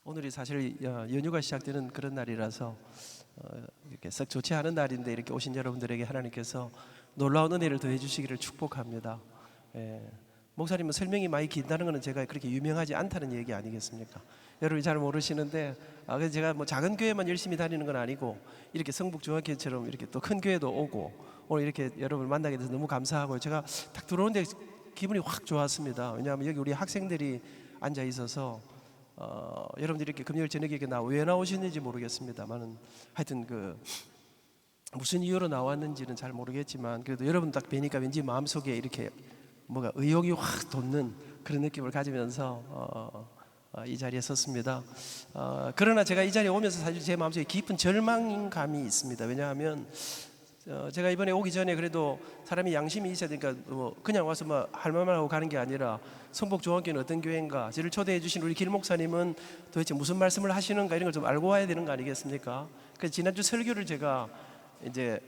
오늘이 사실 연휴가 시작되는 그런 날이라서 이렇게 썩 좋지 않은 날인데 이렇게 오신 여러분들에게 하나님께서 놀라운 은혜를 더해 주시기를 축복합니다. 예, 목사님은 설명이 많이 긴다는 것은 제가 그렇게 유명하지 않다는 얘기 아니겠습니까? 여러분이 잘 모르시는데 그래서 제가 뭐 작은 교회만 열심히 다니는 건 아니고 이렇게 성북중앙교회처럼 이렇게 또 큰 교회도 오고 오늘 이렇게 여러분을 만나게 돼서 너무 감사하고요. 제가 딱 들어오는데 기분이 확 좋았습니다. 왜냐하면 여기 우리 학생들이 앉아 있어서 여러분들이 이렇게 금요일 저녁에 왜 나오시는지 모르겠습니다만은 하여튼 무슨 이유로 나왔는지는 잘 모르겠지만 그래도 여러분 딱 뵈니까 왠지 마음속에 이렇게 뭐가 의욕이 확 돋는 그런 느낌을 가지면서 이 자리에 섰습니다. 그러나 제가 이 자리에 오면서 사실 제 마음속에 깊은 절망감이 있습니다. 왜냐하면 제가 이번에 오기 전에 그래도 사람이 양심이 있어야 되니까 그냥 와서 할 말만 하고 가는 게 아니라 성북중앙교회는 어떤 교회인가, 저를 초대해 주신 우리 길 목사님은 도대체 무슨 말씀을 하시는가 이런 걸 좀 알고 와야 되는 거 아니겠습니까? 그래서 지난주 설교를 제가 이제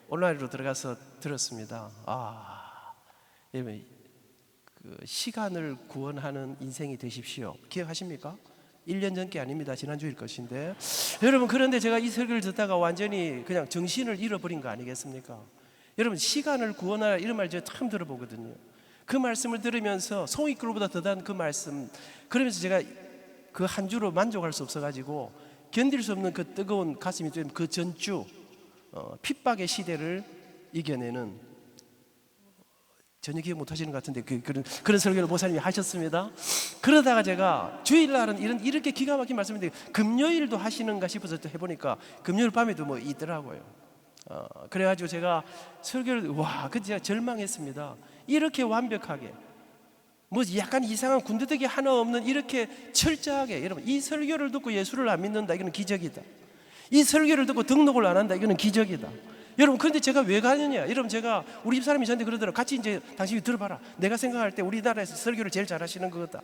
온라인으로 들어가서 들었습니다. 여러분 시간을 구원하는 인생이 되십시오. 기억하십니까? 1년 전게 아닙니다. 지난주일 것인데 여러분, 그런데 제가 이 설교를 듣다가 완전히 그냥 정신을 잃어버린 거 아니겠습니까? 여러분, 시간을 구원하라 이런 말 제가 참 들어보거든요. 그 말씀을 들으면서 송이끌보다 더단 그 말씀, 그러면서 제가 그 한 주로 만족할 수 없어가지고 견딜 수 없는 그 뜨거운 가슴이 좀 그 전주 핍박의 시대를 이겨내는, 전혀 기억 못 하시는 것 같은데 그런 설교를 목사님이 하셨습니다. 그러다가 제가 주일날은 이렇게 기가 막힌 말씀인데 금요일도 하시는가 싶어서 또 해보니까 금요일 밤에도 뭐 있더라고요. 그래가지고 제가 설교를 그 제가 절망했습니다. 이렇게 완벽하게 뭐 약간 이상한 군더더기 하나 없는 이렇게 철저하게, 여러분 이 설교를 듣고 예수를 안 믿는다 이거는 기적이다. 이 설교를 듣고 등록을 안 한다 이거는 기적이다. 여러분, 그런데 제가 왜 가느냐? 여러분, 제가 우리 집사람이 저한테 그러더라고요. 같이 이제 당신이 들어봐라. 내가 생각할 때 우리나라에서 설교를 제일 잘하시는 거다.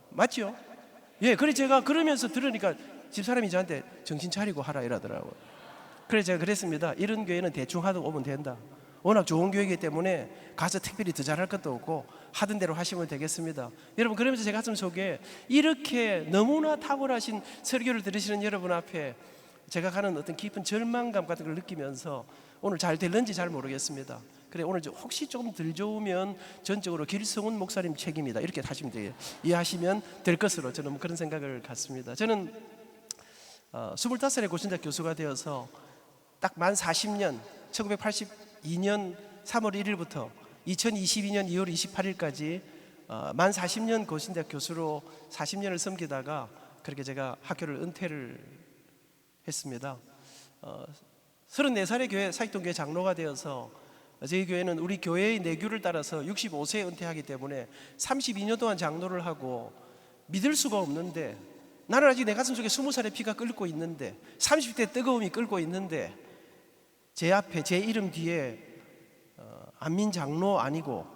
맞죠? 예, 그래 제가 그러면서 들으니까 집사람이 저한테 정신 차리고 하라 이러더라고요. 그래서 제가 그랬습니다. 이런 교회는 대충 하다 오면 된다. 워낙 좋은 교회이기 때문에 가서 특별히 더 잘할 것도 없고 하던 대로 하시면 되겠습니다. 여러분, 그러면서 제 가슴 속에 이렇게 너무나 탁월하신 설교를 들으시는 여러분 앞에 제가 가는 어떤 깊은 절망감 같은 걸 느끼면서 오늘 잘 될는지 잘 모르겠습니다. 그래, 오늘 혹시 조금 덜 좋으면 전적으로 길성훈 목사님 책임이다 이렇게 하시면 돼요. 이해하시면 될 것으로 저는 그런 생각을 갖습니다. 저는 25살에 고신대 교수가 되어서 딱 만 40년 1982년 3월 1일부터 2022년 2월 28일까지 만 40년 고신대 교수로 40년을 섬기다가 그렇게 제가 학교를 은퇴를 했습니다. 34살의 교회 사익동교회 장로가 되어서 저희 교회는 우리 교회의 내규를 따라서 65세에 은퇴하기 때문에 32년 동안 장로를 하고, 믿을 수가 없는데 나는 아직 내 가슴 속에 20살의 피가 끓고 있는데 30대 뜨거움이 끓고 있는데 제 앞에 제 이름 뒤에 안민 장로 아니고,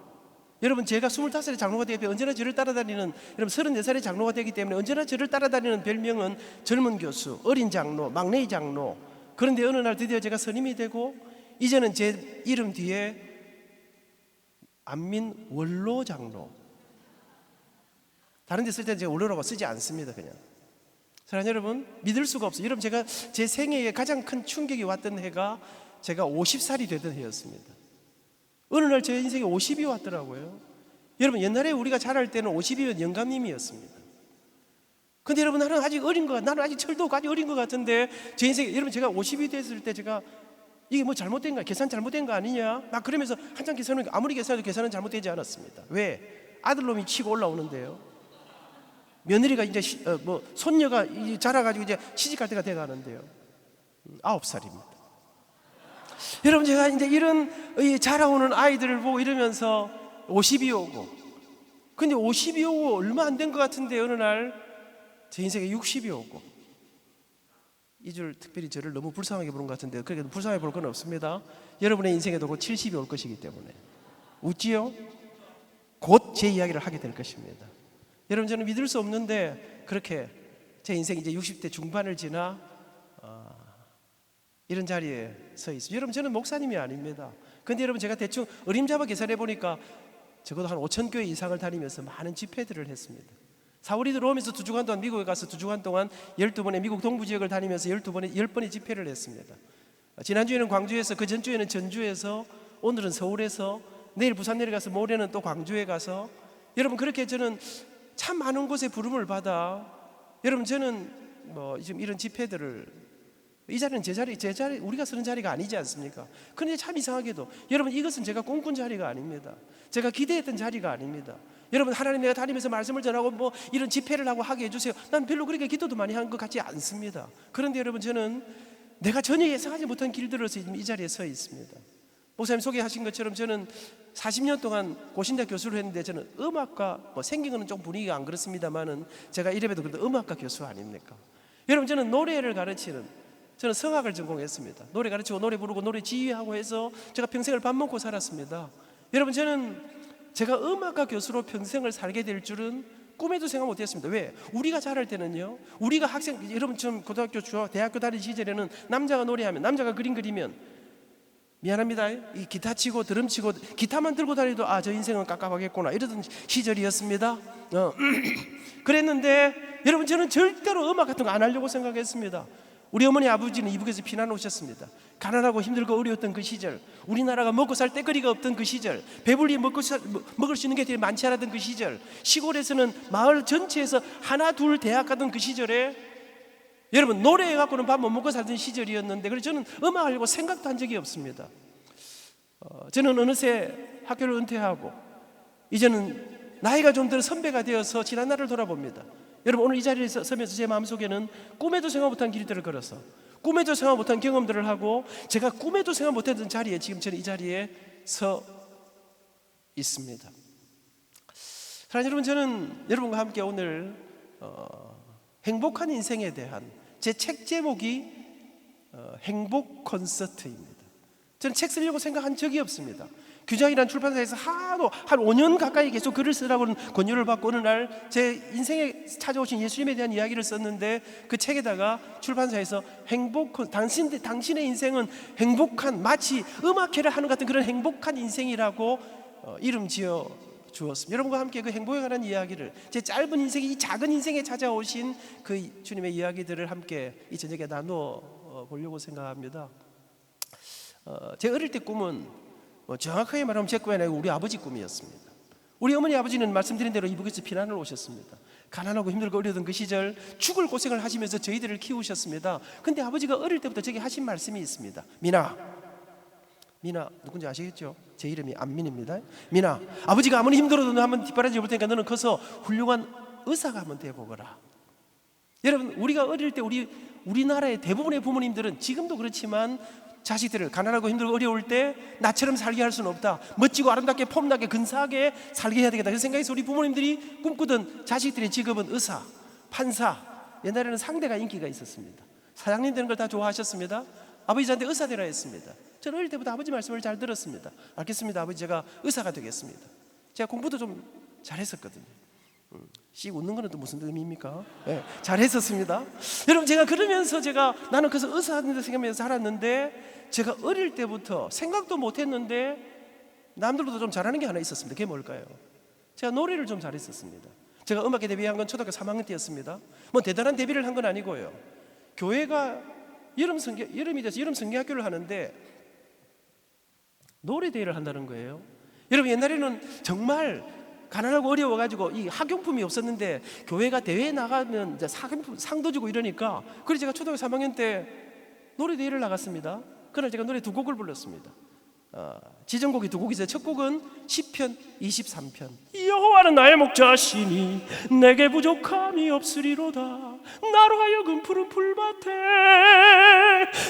여러분 제가 25살의 장로가 되기 때문에 언제나 저를 따라다니는, 여러분 34살의 장로가 되기 때문에 언제나 저를 따라다니는 별명은 젊은 교수, 어린 장로, 막내 장로. 그런데 어느 날 드디어 제가 선임이 되고 이제는 제 이름 뒤에 안민 원로 장로. 다른 데 쓸 때는 제가 원로라고 쓰지 않습니다. 그냥. 사랑하는 여러분, 믿을 수가 없어요. 여러분, 제가 제 생애에 가장 큰 충격이 왔던 해가 제가 50살이 되던 해였습니다. 어느 날 제 인생에 50이 왔더라고요. 여러분, 옛날에 우리가 자랄 때는 50이면 영감님이었습니다. 근데 여러분, 나는 아직 어린 것 같아. 나는 아직 철도 없고 아직 어린 것 같은데 제 인생에, 여러분 제가 50이 됐을 때 제가 이게 뭐 잘못된 거야, 계산 잘못된 거 아니냐 막 그러면서 한참 계산을, 아무리 계산해도 계산은 잘못되지 않았습니다. 왜? 아들놈이 치고 올라오는데요. 며느리가 이제 손녀가 자라가지고 이제 시집갈 때가 돼가는데요. 9살입니다. 여러분, 제가 이제 이런 자라오는 아이들을 보고 이러면서 50이 오고, 근데 50이 오고 얼마 안 된 것 같은데 어느 날 제 인생에 60이 오고, 이 줄 특별히 저를 너무 불쌍하게 보는 것 같은데 그렇게 불쌍하게 볼 건 없습니다. 여러분의 인생에도 곧 70이 올 것이기 때문에 웃지요? 곧 제 이야기를 하게 될 것입니다. 여러분, 저는 믿을 수 없는데 그렇게 제 인생이 이제 60대 중반을 지나 이런 자리에 서 있습니다. 여러분, 저는 목사님이 아닙니다. 그런데 여러분, 제가 대충 어림잡아 계산해 보니까 적어도 한 5,000교회 이상을 다니면서 많은 집회들을 했습니다. 사울이 들어오면서 2주간 동안 미국에 가서 2주간 동안 12번의 미국 동부 지역을 다니면서 10번의 집회를 했습니다. 지난주에는 광주에서, 그 전주에는 전주에서, 오늘은 서울에서, 내일 부산 내려가서 모레는 또 광주에 가서, 여러분 그렇게 저는 참 많은 곳에 부름을 받아, 여러분 저는 지금 이런 집회들을, 이 자리는 제 자리 우리가 쓰는 자리가 아니지 않습니까? 그런데 참 이상하게도 여러분 이것은 제가 꿈꾼 자리가 아닙니다. 제가 기대했던 자리가 아닙니다. 여러분 하나님 내가 다니면서 말씀을 전하고 이런 집회를 하고 하게 해주세요. 난 별로 그렇게 기도도 많이 한 것 같지 않습니다. 그런데 여러분 저는 내가 전혀 예상하지 못한 길들어서 지금 이 자리에 서 있습니다. 목사님 소개하신 것처럼 저는 40년 동안 고신대 교수를 했는데, 저는 음악과 생긴 거는 좀 분위기가 안 그렇습니다만은 제가 이래봬도 그래도 음악과 교수 아닙니까? 여러분 저는 노래를 가르치는, 저는 성악을 전공했습니다. 노래 가르치고 노래 부르고 노래 지휘하고 해서 제가 평생을 밥 먹고 살았습니다. 여러분 저는 제가 음악가 교수로 평생을 살게 될 줄은 꿈에도 생각 못했습니다. 왜? 우리가 자랄 때는요, 우리가 학생, 여러분 좀 고등학교, 중학교, 대학교 다닐 시절에는 남자가 노래하면, 남자가 그림 그리면, 미안합니다, 이 기타 치고 드럼 치고 기타만 들고 다니도 저 인생은 깝깝하겠구나 이러던 시절이었습니다. 그랬는데 여러분 저는 절대로 음악 같은 거 안 하려고 생각했습니다. 우리 어머니 아버지는 이북에서 피난 오셨습니다. 가난하고 힘들고 어려웠던 그 시절, 우리나라가 먹고 살 때거리가 없던 그 시절, 배불리 먹을 수 있는 게 되게 많지 않았던 그 시절, 시골에서는 마을 전체에서 하나 둘 대학 가던 그 시절에 여러분 노래해 갖고는 밥 못 먹고 살던 시절이었는데, 그래서 저는 음악 하려고 생각도 한 적이 없습니다. 저는 어느새 학교를 은퇴하고 이제는 나이가 좀 더 선배가 되어서 지난 날을 돌아봅니다. 여러분 오늘 이 자리에 서면서 제 마음속에는 꿈에도 생각 못한 길들을 걸어서, 꿈에도 생각 못한 경험들을 하고, 제가 꿈에도 생각 못했던 자리에 지금 저는 이 자리에 서 있습니다. 사랑하는 여러분, 저는 여러분과 함께 오늘 행복한 인생에 대한 제 책 제목이 행복 콘서트입니다. 저는 책 쓰려고 생각한 적이 없습니다. 규장이라는 출판사에서 하도 한 5년 가까이 계속 글을 쓰라고 권유를 받고 어느 날 제 인생에 찾아오신 예수님에 대한 이야기를 썼는데, 그 책에다가 출판사에서 당신의 인생은 행복한, 마치 음악회를 하는 같은 그런 행복한 인생이라고 이름 지어 주었습니다. 여러분과 함께 그 행복에 관한 이야기를, 제 짧은 인생에, 이 작은 인생에 찾아오신 그 주님의 이야기들을 함께 이 저녁에 나누어 보려고 생각합니다. 제 어릴 때 꿈은 정확하게 말하면 제 꿈이 아니고 우리 아버지 꿈이었습니다. 우리 어머니 아버지는 말씀드린 대로 이북에서 피난을 오셨습니다. 가난하고 힘들고 어려던 그 시절 죽을 고생을 하시면서 저희들을 키우셨습니다. 근데 아버지가 어릴 때부터 저에게 하신 말씀이 있습니다. 미나 누군지 아시겠죠? 제 이름이 안민입니다. 미나, 아버지가 아무리 힘들어도 너 한번 뒷바라지 해볼 테니까 너는 커서 훌륭한 의사가 한번 돼보거라. 여러분 우리가 어릴 때 우리나라의 대부분의 부모님들은 지금도 그렇지만 자식들을 가난하고 힘들고 어려울 때 나처럼 살게 할 수는 없다, 멋지고 아름답게 폼나게 근사하게 살게 해야 되겠다, 그 생각에서 우리 부모님들이 꿈꾸던 자식들의 직업은 의사, 판사, 옛날에는 상대가 인기가 있었습니다. 사장님 되는 걸 다 좋아하셨습니다. 아버지 저한테 의사 되라 했습니다. 저는 어릴 때부터 아버지 말씀을 잘 들었습니다. 알겠습니다 아버지, 제가 의사가 되겠습니다. 제가 공부도 좀 잘했었거든요. 씩 웃는 거는 또 무슨 의미입니까? 네, 잘했었습니다. 여러분 제가 그러면서 나는 그래서 의사한테 생각하면서 살았는데, 제가 어릴 때부터 생각도 못했는데 남들보다 좀 잘하는 게 하나 있었습니다. 그게 뭘까요? 제가 노래를 좀 잘했었습니다. 제가 음악에 데뷔한 건 초등학교 3학년 때였습니다. 뭐 대단한 데뷔를 한 건 아니고요. 교회가 여름이 돼서 여름 성경학교를 하는데 노래 대회를 한다는 거예요. 여러분 옛날에는 정말 가난하고 어려워가지고 이 학용품이 없었는데 교회가 대회에 나가면 이제 상도 주고 이러니까, 그래서 제가 초등학교 3학년 때 노래 대회를 나갔습니다. 그날 제가 노래 2곡을 불렀습니다. 지정곡이 2곡이 있어요. 첫 곡은 시편 23편. 여호와는 나의 목자시니 내게 부족함이 없으리로다. 나로 하여금 푸른 풀밭에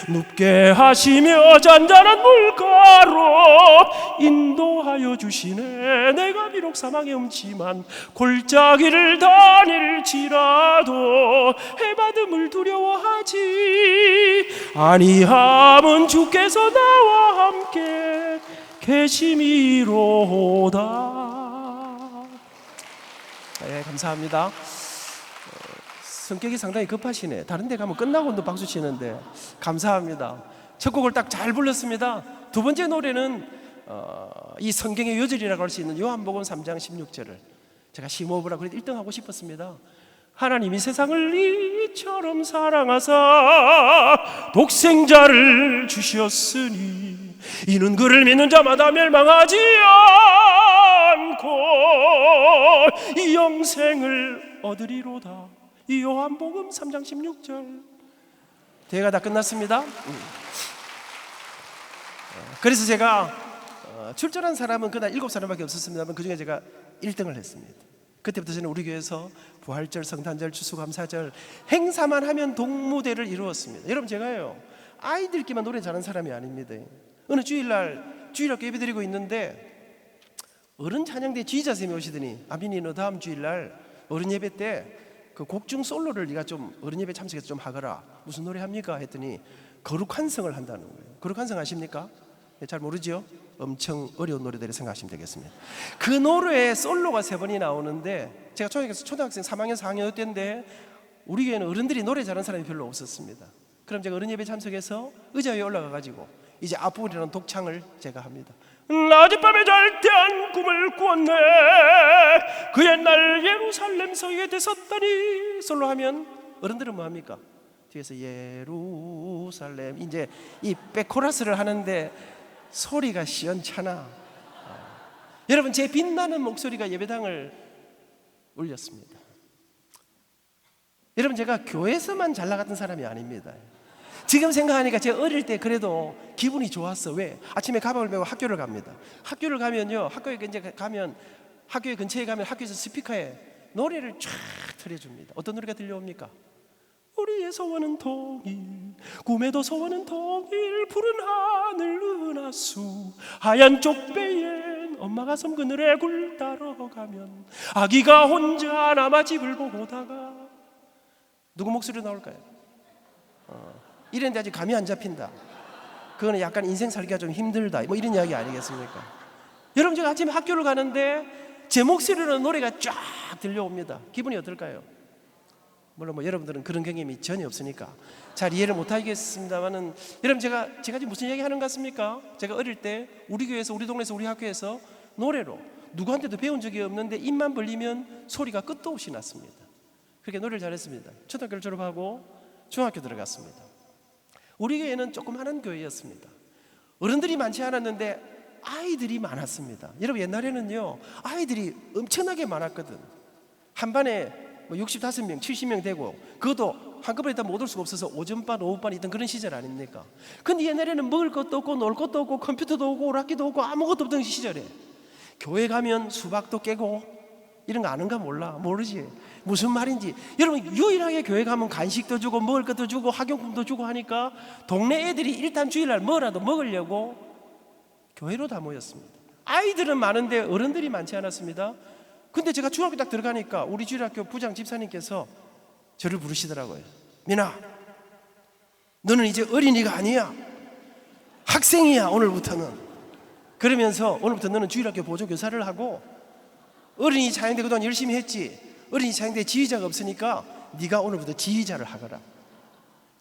눕게 하시며 잔잔한 물가로 인도하여 주시네. 내가 비록 사망의 음침한 골짜기를 다닐지라도 해받음을 두려워하지 아니함은 주께서 나와 함께 계심이로다. 네, 감사합니다. 성격이 상당히 급하시네. 다른 데 가면 끝나고도 박수 치는데 감사합니다. 첫 곡을 딱 잘 불렀습니다. 두 번째 노래는 이 성경의 요절이라고 할 수 있는 요한복음 3장 16절을 제가 심호흡을 하고 1등 하고 싶었습니다. 하나님이 세상을 이처럼 사랑하사 독생자를 주셨으니 이는 그를 믿는 자마다 멸망하지 않고 이 영생을 얻으리로다. 이 요한복음 3장 16절. 대회가 다 끝났습니다. 그래서 제가 출전한 사람은 그날 7사람밖에 없었습니다만 그 중에 제가 1등을 했습니다. 그때부터 저는 우리 교회에서 부활절, 성탄절, 추수감사절 행사만 하면 동무대를 이루었습니다. 여러분, 제가요 아이들끼만 노래 잘하는 사람이 아닙니다. 어느 주일날 주일학교 예배 드리고 있는데 어른 찬양대 지휘자 선생님이 오시더니 아민이 너 다음 주일날 어른 예배 때 그 곡중 솔로를 네가 좀 어른 예배 참석해서 좀 하거라. 무슨 노래 합니까? 했더니 거룩환성을 한다는 거예요. 거룩환성 아십니까? 잘 모르죠? 엄청 어려운 노래들을 생각하시면 되겠습니다. 그 노래에 솔로가 3번이 나오는데 제가 초등학생 3학년 4학년 때인데 우리 교회는 어른들이 노래 잘하는 사람이 별로 없었습니다. 그럼 제가 어른 예배 참석해서 의자 위에 올라가가지고 이제 앞부분이라는 독창을 제가 합니다. 낮밤에 잘때한 꿈을 꾸었네. 그 옛날 예루살렘 서에 대섰다니. 솔로 하면 어른들은 뭐 합니까? 뒤에서 예루살렘 이제 이 백코러스를 하는데 소리가 시원찮아. 여러분, 제 빛나는 목소리가 예배당을 울렸습니다. 여러분, 제가 교회에서만 잘 나갔던 사람이 아닙니다. 지금 생각하니까 제가 어릴 때 그래도 기분이 좋았어. 왜? 아침에 가방을 메고 학교를 갑니다. 학교를 가면요, 학교에 이제 가면 학교에 근처에 가면 학교에서 스피커에 노래를 쫙 틀어줍니다. 어떤 노래가 들려옵니까? 우리의 소원은 통일, 꿈에도 소원은 통일, 푸른 하늘 은하수, 하얀 쪽배엔 엄마가 섬 그늘에 굴 따러 가면 아기가 혼자 남아 집을 보다가 누구 목소리로 나올까요? 이랬는데 아직 감이 안 잡힌다. 그거는 약간 인생 살기가 좀 힘들다, 뭐 이런 이야기 아니겠습니까? 여러분, 제가 아침에 학교를 가는데 제 목소리로 노래가 쫙 들려옵니다. 기분이 어떨까요? 물론 뭐 여러분들은 그런 경험이 전혀 없으니까 잘 이해를 못하겠습니다만은, 여러분, 제가 지금 무슨 이야기 하는 것 같습니까? 제가 어릴 때 우리 교회에서, 우리 동네에서, 우리 학교에서 노래로 누구한테도 배운 적이 없는데 입만 벌리면 소리가 끝도 없이 났습니다. 그렇게 노래를 잘했습니다. 초등학교를 졸업하고 중학교 들어갔습니다. 우리 교회는 조그마한 교회였습니다. 어른들이 많지 않았는데 아이들이 많았습니다. 여러분, 옛날에는요 아이들이 엄청나게 많았거든. 한 반에 65명, 70명 되고 그것도 한꺼번에 다 못 올 수가 없어서 오전반, 오후반 있던 그런 시절 아닙니까? 근데 옛날에는 먹을 것도 없고 놀 것도 없고 컴퓨터도 없고 오락기도 없고 아무것도 없던 시절에 교회 가면 수박도 깨고 이런 거 아는가 몰라? 모르지? 무슨 말인지. 여러분, 유일하게 교회 가면 간식도 주고 먹을 것도 주고 학용품도 주고 하니까 동네 애들이 일단 주일날 뭐라도 먹으려고 교회로 다 모였습니다. 아이들은 많은데 어른들이 많지 않았습니다. 근데 제가 중학교 딱 들어가니까 우리 주일학교 부장 집사님께서 저를 부르시더라고요. 민아, 너는 이제 어린이가 아니야. 학생이야, 오늘부터는. 그러면서 오늘부터 너는 주일학교 보조교사를 하고 어린이 차양대 그동안 열심히 했지. 어린이 차양대 지휘자가 없으니까 네가 오늘부터 지휘자를 하거라.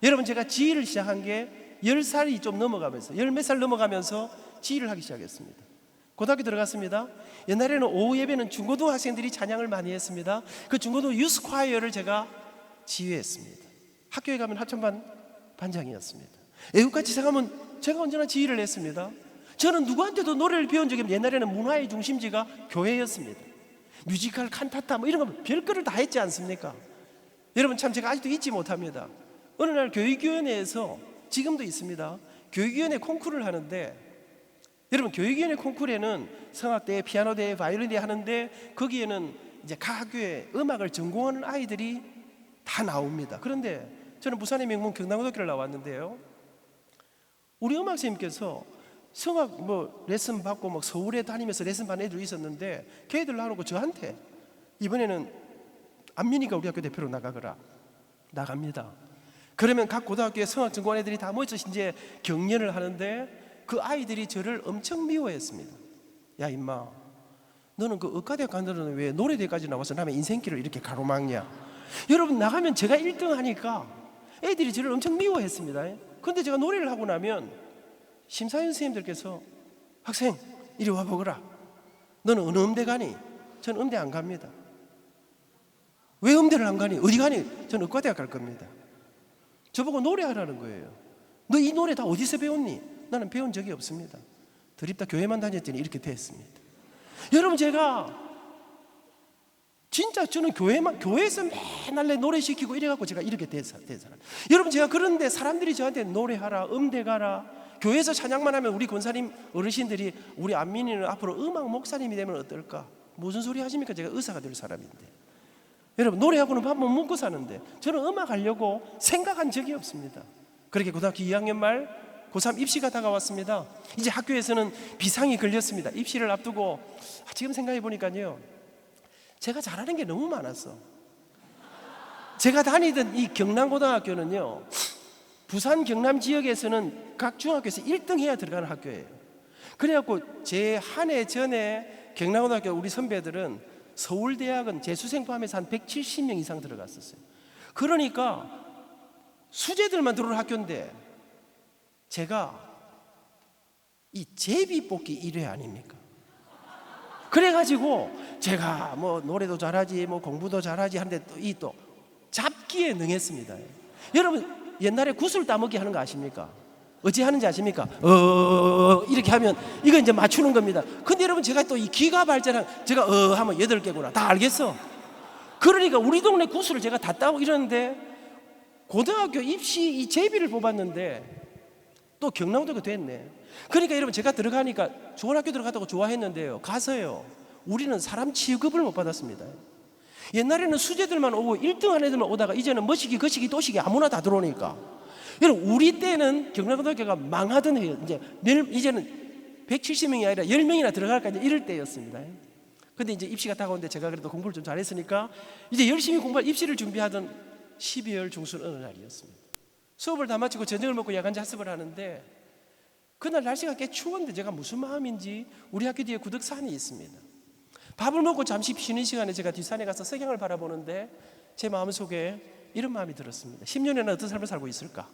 여러분, 제가 지휘를 시작한 게 10살이 좀 넘어가면서, 10몇 살 넘어가면서 지휘를 하기 시작했습니다. 고등학교 들어갔습니다. 옛날에는 오후 예배는 중고등 학생들이 찬양을 많이 했습니다. 그 중고등 유스콰이어를 제가 지휘했습니다. 학교에 가면 합창반 반장이었습니다. 애국같이 생각하면 제가 언제나 지휘를 했습니다. 저는 누구한테도 노래를 배운 적이 없는데 옛날에는 문화의 중심지가 교회였습니다. 뮤지컬, 칸타타 뭐 이런 거 별거를 다 했지 않습니까? 여러분, 참 제가 아직도 잊지 못합니다. 어느 날 교육위원회에서, 지금도 있습니다, 교육위원회 콩쿠르를 하는데, 여러분, 교육위원회 콩쿠르에는 성악대, 피아노대, 바이올린대 하는데 거기에는 이제 각 학교에 음악을 전공하는 아이들이 다 나옵니다. 그런데 저는 부산의 명문 경남고등학교를 나왔는데요, 우리 음악 선생님께서 성악 레슨 받고 막 서울에 다니면서 레슨 받는 애들이 있었는데 걔들 나오고 저한테 이번에는 안민이가 우리 학교 대표로 나가거라. 나갑니다. 그러면 각 고등학교의 성악 전공한 애들이 다 모여서 이제 경연을 하는데 그 아이들이 저를 엄청 미워했습니다. 야 임마, 너는 그 의과대학 간다는 왜 노래대까지 나와서 남의 인생길을 이렇게 가로막냐. 여러분, 나가면 제가 1등 하니까 애들이 저를 엄청 미워했습니다. 그런데 제가 노래를 하고 나면 심사위원 선생님들께서 학생 이리 와보거라. 너는 어느 음대 가니? 저는 음대 안 갑니다. 왜 음대를 안 가니? 어디 가니? 저는 의과대학 갈 겁니다. 저보고 노래하라는 거예요. 너 이 노래 다 어디서 배웠니? 나는 배운 적이 없습니다. 드립다 교회만 다녔더니 이렇게 됐습니다. 여러분, 제가 진짜 저는 교회에서 맨날 내 노래 시키고 이래갖고 제가 이렇게 된 사람. 여러분, 제가 그런데 사람들이 저한테 노래하라, 음대 가라, 교회에서 찬양만 하면 우리 권사님 어르신들이 우리 안민이는 앞으로 음악 목사님이 되면 어떨까? 무슨 소리 하십니까? 제가 의사가 될 사람인데. 여러분, 노래하고는 밥 못 먹고 사는데 저는 음악 하려고 생각한 적이 없습니다. 그렇게 고등학교 2학년 말 고3 입시가 다가왔습니다. 이제 학교에서는 비상이 걸렸습니다. 입시를 앞두고 지금 생각해 보니까요, 제가 잘하는 게 너무 많았어. 제가 다니던 이 경남고등학교는요, 부산 경남 지역에서는 각 중학교에서 1등 해야 들어가는 학교예요. 그래갖고 제 한 해 전에 경남고등학교 우리 선배들은 서울대학은 재수생 포함해서 한 170명 이상 들어갔었어요. 그러니까 수재들만 들어올 학교인데 제가 이 제비뽑기 1회 아닙니까? 그래가지고 제가 뭐 노래도 잘하지 뭐 공부도 잘하지 하는데 또 잡기에 능했습니다. 여러분, 옛날에 구슬 따먹기 하는 거 아십니까? 어찌 하는지 아십니까? 이렇게 하면 이거 이제 맞추는 겁니다. 근데 여러분, 제가 또 이 귀가 발전한, 제가 하면 8개구나 다 알겠어. 그러니까 우리 동네 구슬을 제가 다 따고 이러는데 고등학교 입시 이 제비를 뽑았는데 또 경남고등학교 됐네. 그러니까 여러분, 제가 들어가니까 좋은 학교 들어갔다고 좋아했는데요, 가서요 우리는 사람 취급을 못 받았습니다. 옛날에는 수재들만 오고 1등 한 애들만 오다가 이제는 머시기 거시기 도시기 아무나 다 들어오니까, 여러분 우리 때는 경남고등학교가 망하던 해요. 이제는 170명이 아니라 10명이나 들어갈까 이럴 때였습니다. 근데 이제 입시가 다가오는데 제가 그래도 공부를 좀 잘했으니까 이제 열심히 공부할 입시를 준비하던 12월 중순 어느 날이었습니다. 수업을 다 마치고 저녁을 먹고 야간 자습을 하는데 그날 날씨가 꽤 추웠는데 제가 무슨 마음인지 우리 학교 뒤에 구덕산이 있습니다. 밥을 먹고 잠시 쉬는 시간에 제가 뒷산에 가서 석양을 바라보는데 제 마음속에 이런 마음이 들었습니다. 10년에는 어떤 삶을 살고 있을까?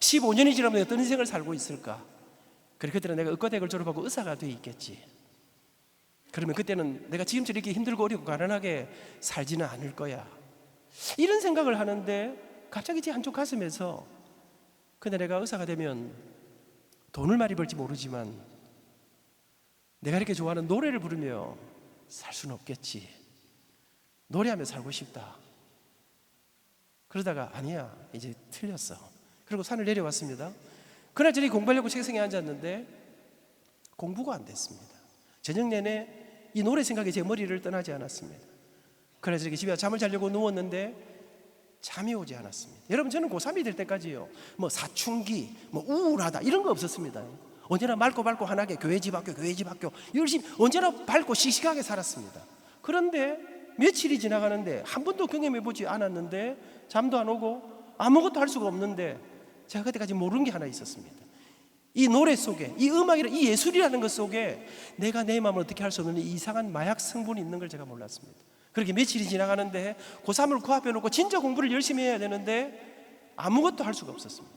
15년이 지나면 어떤 인생을 살고 있을까? 그때는 내가 의과대학을 졸업하고 의사가 돼 있겠지. 그러면 그때는 내가 지금처럼 이렇게 힘들고 어렵고 가난하게 살지는 않을 거야. 이런 생각을 하는데 갑자기 제 한쪽 가슴에서, 근데 내가 의사가 되면 돈을 많이 벌지 모르지만 내가 이렇게 좋아하는 노래를 부르며 살 수는 없겠지. 노래하며 살고 싶다. 그러다가 아니야, 이제 틀렸어. 그리고 산을 내려왔습니다. 그날 저녁에 공부하려고 책상에 앉았는데 공부가 안 됐습니다. 저녁 내내 이 노래 생각이 제 머리를 떠나지 않았습니다. 그래서 저렇게 집에 잠을 자려고 누웠는데 잠이 오지 않았습니다. 여러분, 저는 고3이 될 때까지요, 뭐 사춘기, 뭐 우울하다 이런 거 없었습니다. 언제나 맑고 환하게 교회 집 학교 열심히 언제나 밝고 씩씩하게 살았습니다. 그런데 며칠이 지나가는데 한 번도 경험해보지 않았는데 잠도 안 오고 아무것도 할 수가 없는데 제가 그때까지 모르는 게 하나 있었습니다. 이 노래 속에, 이 음악이라는 이 예술이라는 것 속에 내가 내 마음을 어떻게 할 수 없는 이상한 마약 성분이 있는 걸 제가 몰랐습니다. 그렇게 며칠이 지나가는데 고3을 코앞에 놓고 진짜 공부를 열심히 해야 되는데 아무것도 할 수가 없었습니다.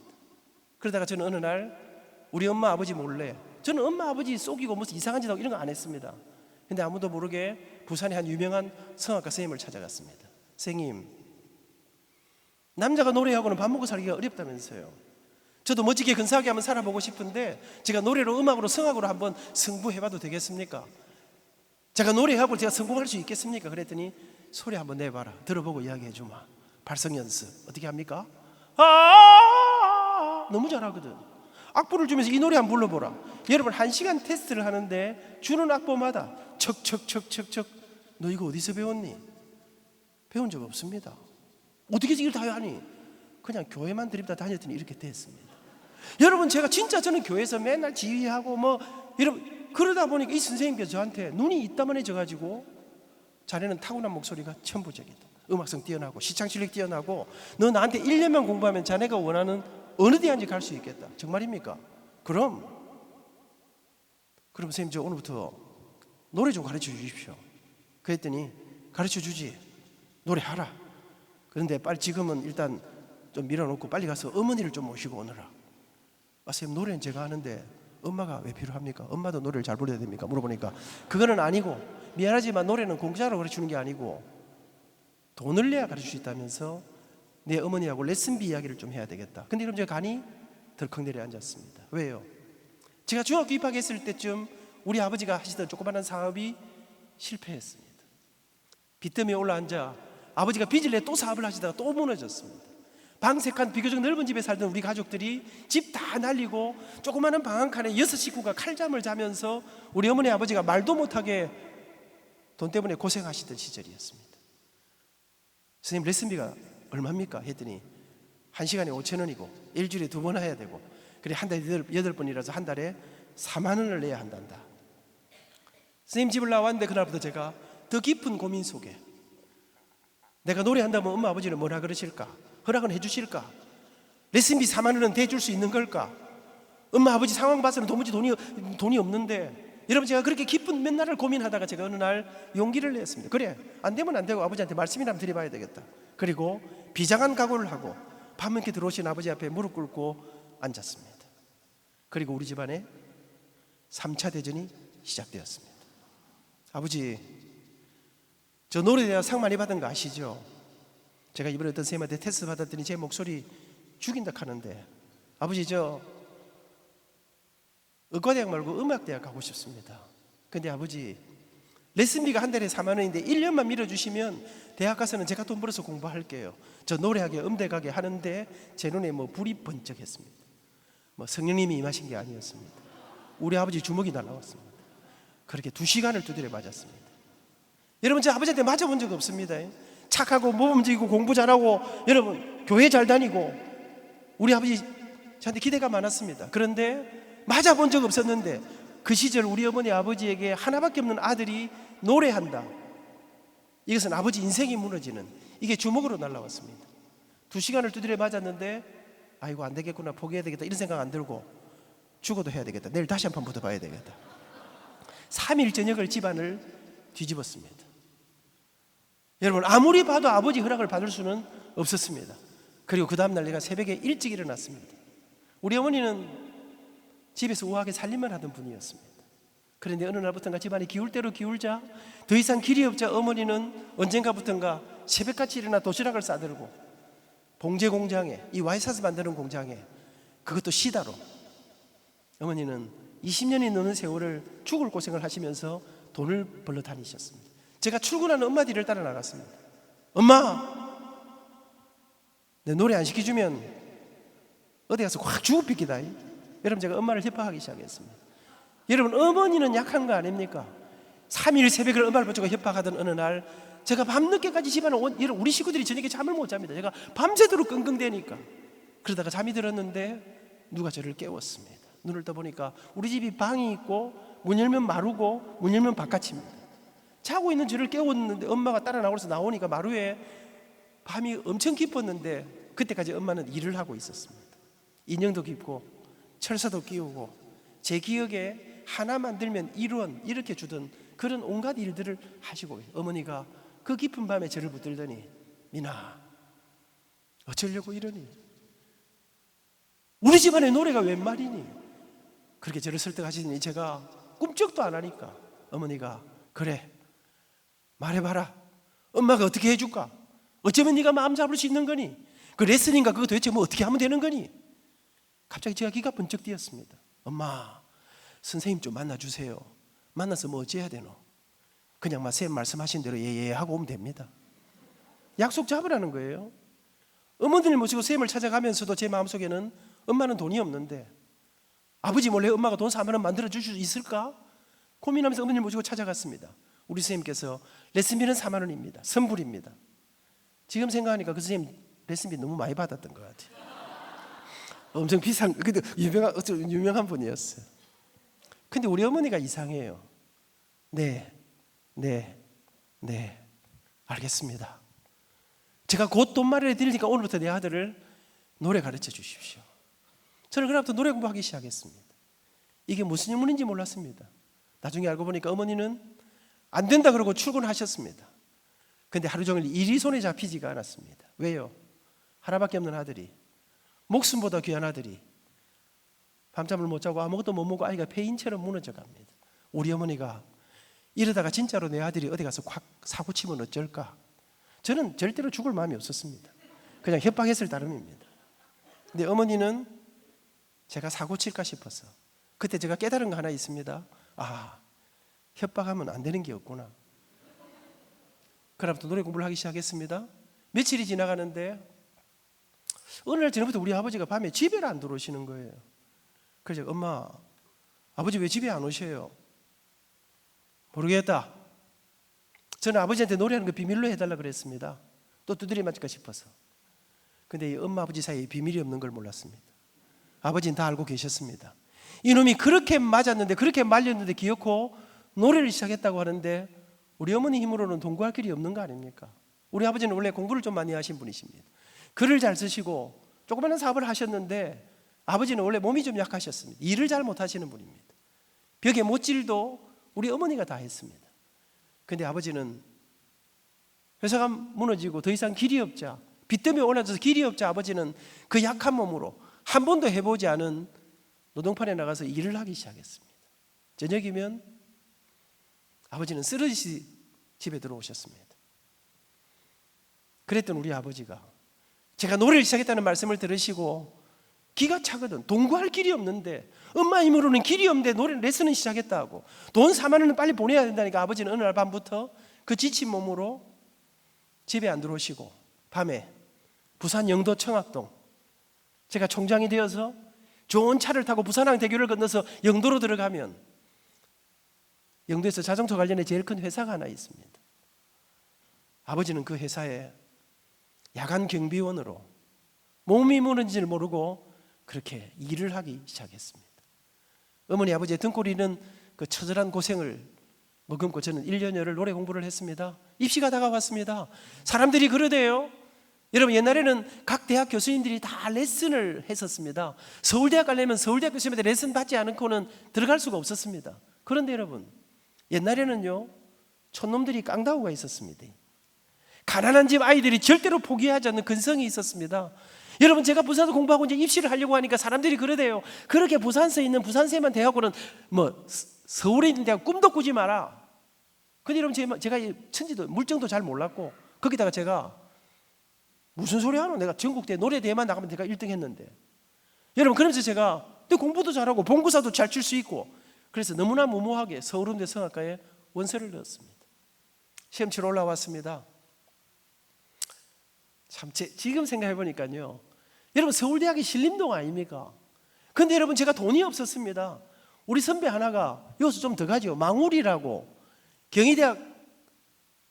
그러다가 저는 어느 날 우리 엄마 아버지 몰래, 저는 엄마 아버지 속이고 무슨 이상한 짓 하고 이런 거 안 했습니다. 근데 아무도 모르게 부산의 한 유명한 성악가 선생님을 찾아갔습니다. 선생님, 남자가 노래하고는 밥 먹고 살기가 어렵다면서요. 저도 멋지게 근사하게 한번 살아보고 싶은데 제가 노래로, 음악으로, 성악으로 한번 승부해봐도 되겠습니까? 제가 노래하고 제가 성공할 수 있겠습니까? 그랬더니 소리 한번 내봐라, 들어보고 이야기해주마. 발성 연습 어떻게 합니까? 너무 잘하거든. 악보를 주면서 이 노래 한번 불러보라. 여러분, 1시간 테스트를 하는데 주는 악보마다 척척척척척, 너 이거 어디서 배웠니? 배운 적 없습니다. 어떻게 이걸 다 하니? 그냥 교회만 드립다 다녔더니 이렇게 됐습니다. 여러분, 저는 교회에서 맨날 지휘하고 여러분, 그러다 보니까 이 선생님께서 저한테 눈이 이따만해져 가지고, 자네는 타고난 목소리가 천부적이다, 음악성 뛰어나고 시창 실력 뛰어나고, 너 나한테 1년만 공부하면 자네가 원하는 어느 대학인지 갈 수 있겠다. 정말입니까? 그럼 선생님, 저 오늘부터 노래 좀 가르쳐 주십시오. 그랬더니 가르쳐 주지, 노래하라. 그런데 빨리 지금은 일단 좀 밀어놓고 빨리 가서 어머니를 좀 모시고 오너라. 선생님, 노래는 제가 하는데 엄마가 왜 필요합니까? 엄마도 노래를 잘 불러야 됩니까? 물어보니까 그거는 아니고, 미안하지만 노래는 공짜로 가르치는 게 아니고 돈을 내야 가르칠 수 있다면서 내 어머니하고 레슨비 이야기를 좀 해야 되겠다. 근데 그럼 제가 간이 덜컥 내려앉았습니다. 왜요? 제가 중학교 입학했을 때쯤 우리 아버지가 하시던 조그마한 사업이 실패했습니다. 빚 때문에 올라앉아 아버지가 빚을 내 또 사업을 하시다가 또 무너졌습니다. 방 3칸 비교적 넓은 집에 살던 우리 가족들이 집 다 날리고 조그마한 방 한 칸에 6식구가 칼잠을 자면서 우리 어머니 아버지가 말도 못하게 돈 때문에 고생하시던 시절이었습니다. 선생님 레슨비가 얼마입니까? 했더니 1시간에 5,000원이고 일주일에 2번 해야 되고 그래 한 달에 8번이라서 한 달에 4만 원을 내야 한단다. 선생님 집을 나왔는데 그날부터 제가 더 깊은 고민 속에 내가 노래한다면 엄마 아버지는 뭐라 그러실까? 허락은 해주실까? 레슨비 4만 원은 대줄 수 있는 걸까? 엄마 아버지 상황 봐서는 도무지 돈이 없는데 여러분 제가 그렇게 깊은 몇 날을 고민하다가 제가 어느 날 용기를 냈습니다. 그래 안 되면 안 되고 아버지한테 말씀이나 한번 드려봐야 되겠다. 그리고 비장한 각오를 하고 밤늦게 들어오신 아버지 앞에 무릎 꿇고 앉았습니다. 그리고 우리 집안에 3차 대전이 시작되었습니다. 아버지 저 노래대학 상 많이 받은 거 아시죠? 제가 이번에 어떤 선생님한테 테스트 받았더니 제 목소리 죽인다 하는데 아버지 저 의과대학 말고 음악대학 가고 싶습니다. 근데 아버지 레슨비가 한 달에 4만 원인데 1년만 밀어주시면 대학 가서는 제가 돈 벌어서 공부할게요. 저 노래하게 음대가게 하는데 제 눈에 뭐 불이 번쩍했습니다. 뭐 성령님이 임하신 게 아니었습니다. 우리 아버지 주먹이 날라왔습니다. 그렇게 2시간을 두드려 맞았습니다. 여러분 저 아버지한테 맞아본 적 없습니다. 착하고 모범적이고 공부 잘하고 여러분 교회 잘 다니고 우리 아버지 저한테 기대가 많았습니다. 그런데 맞아본 적 없었는데 그 시절 우리 어머니 아버지에게 하나밖에 없는 아들이 노래한다. 이것은 아버지 인생이 무너지는 이게 주먹으로 날라왔습니다. 2시간을 두드려 맞았는데 아이고 안 되겠구나 포기해야 되겠다 이런 생각 안 들고 죽어도 해야 되겠다. 내일 다시 한번 붙어봐야 되겠다. 3일 저녁을 집안을 뒤집었습니다. 여러분 아무리 봐도 아버지 허락을 받을 수는 없었습니다. 그리고 그 다음날 내가 새벽에 일찍 일어났습니다. 우리 어머니는 집에서 우아하게 살림만 하던 분이었습니다. 그런데 어느 날부터인가 집안이 기울 대로 기울자 더 이상 길이 없자 어머니는 언젠가부터인가 새벽같이 일어나 도시락을 싸들고 봉제 공장에 이 와이사스 만드는 공장에 그것도 시다로 어머니는 20년이 넘는 세월을 죽을 고생을 하시면서 돈을 벌러 다니셨습니다. 제가 출근하는 엄마 뒤를 따라 나갔습니다. 엄마 내 노래 안 시켜주면 어디 가서 확 죽을 삐끼다. 여러분 제가 엄마를 협박하기 시작했습니다. 여러분 어머니는 약한 거 아닙니까? 3일 새벽을 엄마를 붙잡고 협박하던 어느 날 제가 밤늦게까지 집안에 우리 식구들이 저녁에 잠을 못 잡니다. 제가 밤새도록 끙끙대니까 그러다가 잠이 들었는데 누가 저를 깨웠습니다. 눈을 떠보니까 우리 집이 방이 있고 문 열면 마루고 문 열면 바깥입니다. 자고 있는 저를 깨웠는데 엄마가 따라 나오면서 나오니까 마루에 밤이 엄청 깊었는데 그때까지 엄마는 일을 하고 있었습니다. 인형도 깁고 철사도 끼우고 제 기억에 하나 만들면 1원 이렇게 주던 그런 온갖 일들을 하시고 어머니가 그 깊은 밤에 저를 붙들더니 미나 어쩌려고 이러니? 우리 집안에 노래가 웬 말이니? 그렇게 저를 설득하시더니 제가 꿈쩍도 안 하니까 어머니가 그래 말해봐라. 엄마가 어떻게 해줄까? 어쩌면 네가 마음 잡을 수 있는 거니? 그 레슨인가 그거 도대체 뭐 어떻게 하면 되는 거니? 갑자기 제가 귀가 번쩍 뛰었습니다. 엄마 선생님 좀 만나주세요. 만나서 뭐 어찌해야 되노? 그냥 선생님 말씀하신 대로 예예 하고 오면 됩니다. 약속 잡으라는 거예요. 어머니를 모시고 선생님을 찾아가면서도 제 마음속에는 엄마는 돈이 없는데 아버지 몰래 엄마가 돈 4만 원 만들어 줄 수 있을까? 고민하면서 어머니를 모시고 찾아갔습니다. 우리 선생님께서 레슨비는 4만 원입니다. 선불입니다. 지금 생각하니까 그 선생님 레슨비 너무 많이 받았던 것 같아요. 엄청 비싼, 근데 유명한 분이었어요. 근데 우리 어머니가 이상해요. 네, 알겠습니다. 제가 곧 돈 마련해 드리니까 오늘부터 내 아들을 노래 가르쳐 주십시오. 저는 그날부터 노래 공부하기 시작했습니다. 이게 무슨 인문인지 몰랐습니다. 나중에 알고 보니까 어머니는 안 된다 그러고 출근하셨습니다. 근데 하루 종일 일이 손에 잡히지가 않았습니다. 왜요? 하나밖에 없는 아들이, 목숨보다 귀한 아들이 밤잠을 못 자고 아무것도 못 먹고 아이가 폐인처럼 무너져 갑니다. 우리 어머니가 이러다가 진짜로 내 아들이 어디 가서 콱 사고 치면 어쩔까? 저는 절대로 죽을 마음이 없었습니다. 그냥 협박했을 따름입니다. 근데 어머니는 제가 사고 칠까 싶어서, 그때 제가 깨달은 거 하나 있습니다. 협박하면 안 되는 게 없구나. 그다음부터 노래 공부를 하기 시작했습니다. 며칠이 지나가는데 어느 날 저녁부터 우리 아버지가 밤에 집에 안 들어오시는 거예요. 그래서 제가, 엄마, 아버지 왜 집에 안 오셔요? 모르겠다. 저는 아버지한테 노래하는 거 비밀로 해달라 그랬습니다. 또 두드려 맞을까 싶어서. 근데 이 엄마 아버지 사이에 비밀이 없는 걸 몰랐습니다. 아버지는 다 알고 계셨습니다. 이놈이 그렇게 맞았는데, 그렇게 말렸는데 기어코 노래를 시작했다고 하는데 우리 어머니 힘으로는 동거할 길이 없는 거 아닙니까? 우리 아버지는 원래 공부를 좀 많이 하신 분이십니다. 글을 잘 쓰시고 조그마한 사업을 하셨는데 아버지는 원래 몸이 좀 약하셨습니다. 일을 잘 못하시는 분입니다. 벽에 못질도 우리 어머니가 다 했습니다. 근데 아버지는 회사가 무너지고 더 이상 길이 없자, 빚 때문에 올라져서 길이 없자 아버지는 그 약한 몸으로 한 번도 해보지 않은 노동판에 나가서 일을 하기 시작했습니다. 저녁이면 아버지는 쓰러지시 집에 들어오셨습니다. 그랬던 우리 아버지가 제가 노래를 시작했다는 말씀을 들으시고 기가 차거든. 동거할 길이 없는데, 엄마 힘으로는 길이 없는데 노래 레슨은 시작했다고, 돈 4만 원은 빨리 보내야 된다니까 아버지는 어느 날 밤부터 그 지친 몸으로 집에 안 들어오시고 밤에 부산 영도 청학동, 제가 총장이 되어서 좋은 차를 타고 부산항대교를 건너서 영도로 들어가면 영도에서 자동차 관련해 제일 큰 회사가 하나 있습니다. 아버지는 그 회사에 야간 경비원으로 몸이 무너진지를 모르고 그렇게 일을 하기 시작했습니다. 어머니 아버지의 등골이는 그 처절한 고생을 머금고 저는 1년여를 노래 공부를 했습니다. 입시가 다가왔습니다. 사람들이 그러대요. 여러분, 옛날에는 각 대학 교수님들이 다 레슨을 했었습니다. 서울대학 가려면 서울대학 교수님한테 레슨 받지 않고는 들어갈 수가 없었습니다. 그런데 여러분, 옛날에는요 촌놈들이 깡다구가 있었습니다. 가난한 집 아이들이 절대로 포기하지 않는 근성이 있었습니다. 여러분, 제가 부산에서 공부하고 이제 입시를 하려고 하니까 사람들이 그러대요. 그렇게 부산서에 있는 부산세만 대학원은 서울에 있는 대학 꿈도 꾸지 마라. 근데 여러분, 제가 천지도 물정도 잘 몰랐고, 거기다가 제가 무슨 소리 하노? 내가 전국대 노래대회만 나가면 내가 1등 했는데. 여러분, 그러면서 제가 공부도 잘하고 본고사도 잘 칠 수 있고, 그래서 너무나 무모하게 서울음대 성악과에 원서를 넣었습니다. 시험 치러 올라왔습니다. 참 지금 생각해 보니까요, 여러분, 서울대학이 신림동 아닙니까? 근데 여러분, 제가 돈이 없었습니다. 우리 선배 하나가 여기서 좀 더 가죠. 망우리라고 경희대학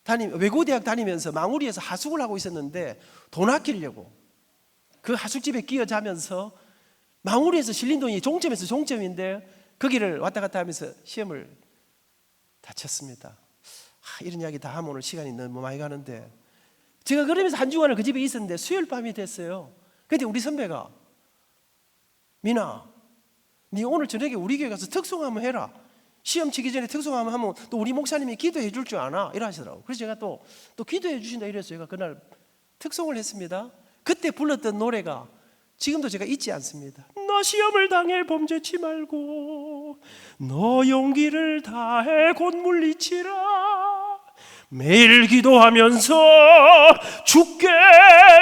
외고대학 다니면서 망우리에서 하숙을 하고 있었는데 돈 아끼려고 그 하숙집에 끼어 자면서 망우리에서 신림동이 종점에서 종점인데 거기를 왔다 갔다 하면서 시험을 다 쳤습니다. 이런 이야기 다 하면 오늘 시간이 너무 많이 가는데, 제가 그러면서 한 주간을 그 집에 있었는데 수요일 밤이 됐어요. 근데 우리 선배가, 민아, 네 오늘 저녁에 우리 교회 가서 특송 한번 해라. 시험 치기 전에 특송 한번 하면 또 우리 목사님이 기도해 줄 줄 아나? 이러시더라고요. 그래서 제가 또 기도해 주신다 이래서 제가 그날 특송을 했습니다. 그때 불렀던 노래가 지금도 제가 잊지 않습니다. 너 시험을 당해 범죄치 말고 너 용기를 다해 곧 물리치라. 매일 기도하면서 주께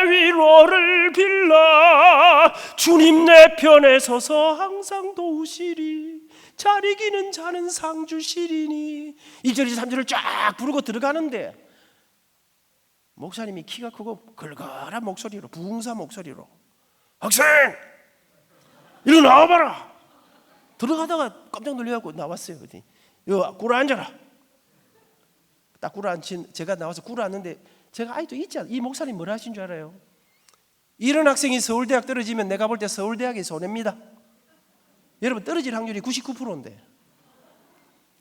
위로를 빌라. 주님 내 편에 서서 항상 도우시리. 잘 이기는 자는 상 주시리니. 2절에서 3절을 쫙 부르고 들어가는데 목사님이 키가 크고 걸걸한 목소리로, 부흥사 목소리로, 학생! 이리 나와봐라! 들어가다가 깜짝 놀래갖고 나왔어요. 여기 꿇어 앉아라. 딱 꿇어 앉힌, 제가 나와서 꿇어 앉는데 제가 아직도 잊지 않아요. 이 목사님 뭘 하신 줄 알아요? 이런 학생이 서울대학 떨어지면 내가 볼 때 서울대학이 손해입니다. 여러분, 떨어질 확률이 99%인데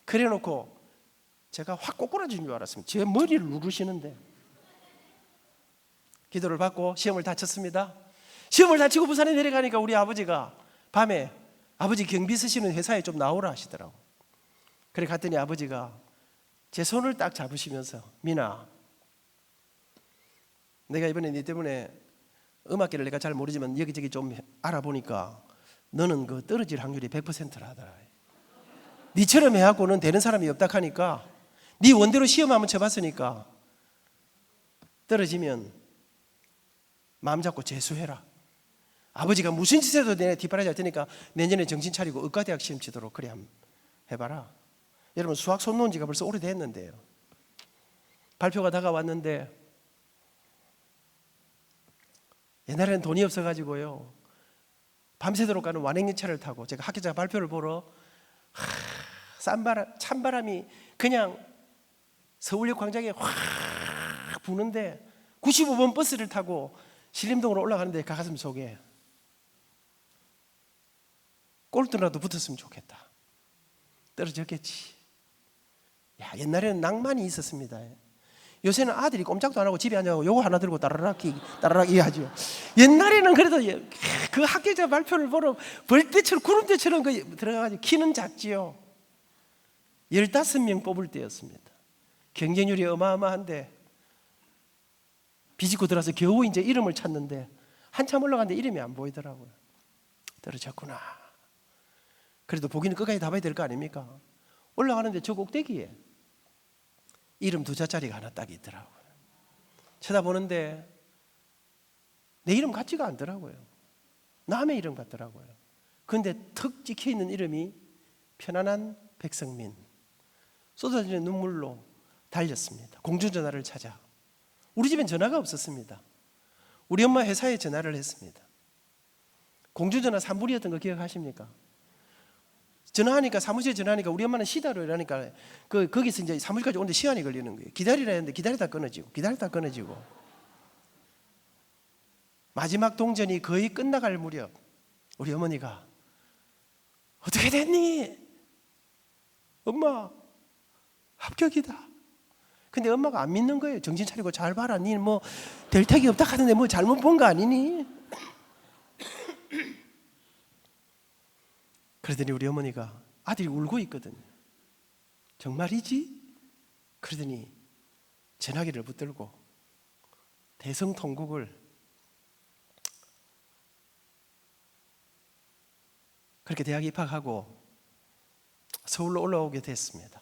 그래 놓고 제가 확 꼬꾸라진 줄 알았습니다. 제 머리를 누르시는데 기도를 받고 시험을 다 쳤습니다. 시험을 다 치고 부산에 내려가니까 우리 아버지가 밤에 아버지 경비 쓰시는 회사에 좀 나오라 하시더라고. 그래 갔더니 아버지가 제 손을 딱 잡으시면서, 민아, 내가 이번에 네 때문에 음악계를 내가 잘 모르지만 여기저기 좀 알아보니까 너는 그 떨어질 확률이 100%라 하더라. 니처럼 해갖고는 되는 사람이 없다 하니까 네 원대로 시험 한번 쳐봤으니까 떨어지면 마음 잡고 재수해라. 아버지가 무슨 짓 해도 내 뒷바라지 할 테니까 내년에 정신 차리고 의과대학 시험 치도록 그래 한번 해봐라. 여러분 수학 손 놓은 지가 벌써 오래됐는데요. 발표가 다가왔는데 옛날에는 돈이 없어가지고요 밤새도록 가는 완행열차를 타고 제가 학교자 발표를 보러 찬바람이 그냥 서울역 광장에 확 부는데 95번 버스를 타고 신림동으로 올라가는데 가슴 속에 꼴등이라도 붙었으면 좋겠다. 떨어졌겠지. 야, 옛날에는 낭만이 있었습니다. 요새는 아들이 꼼짝도 안 하고 집에 앉아서 요거 하나 들고 따라락 이하죠. 옛날에는 그래도 그 학교자 발표를 보러 벌떼처럼 구름대처럼 들어가가지고 키는 작지요. 15명 뽑을 때였습니다. 경쟁률이 어마어마한데 비집고 들어서 겨우 이제 이름을 찾는데 한참 올라갔는데 이름이 안 보이더라고요. 떨어졌구나. 그래도 보기는 끝까지 다 봐야 될 거 아닙니까? 올라가는데 저 꼭대기에 이름 2자짜리가 하나 딱 있더라고요. 쳐다보는데 내 이름 같지가 않더라고요. 남의 이름 같더라고요. 그런데 턱 찍혀있는 이름이 편안한 백성민. 쏟아지는 눈물로 달렸습니다. 공중전화를 찾아. 우리 집엔 전화가 없었습니다. 우리 엄마 회사에 전화를 했습니다. 공중전화 3불이었던 거 기억하십니까? 전화하니까 사무실에 전화하니까 우리 엄마는 시다로 이러니까 거기서 이제 사무실까지 오는데 시간이 걸리는 거예요. 기다리라 했는데 기다리다 끊어지고 마지막 동전이 거의 끝나갈 무렵 우리 어머니가 어떻게 됐니? 엄마 합격이다. 근데 엄마가 안 믿는 거예요. 정신 차리고 잘 봐라. 니 뭐 될 택이 없다 하는데 뭐 잘못 본 거 아니니? 그러더니 우리 어머니가 아들이 울고 있거든요. 정말이지? 그러더니 전화기를 붙들고 대성통곡을 그렇게 대학에 입학하고 서울로 올라오게 됐습니다.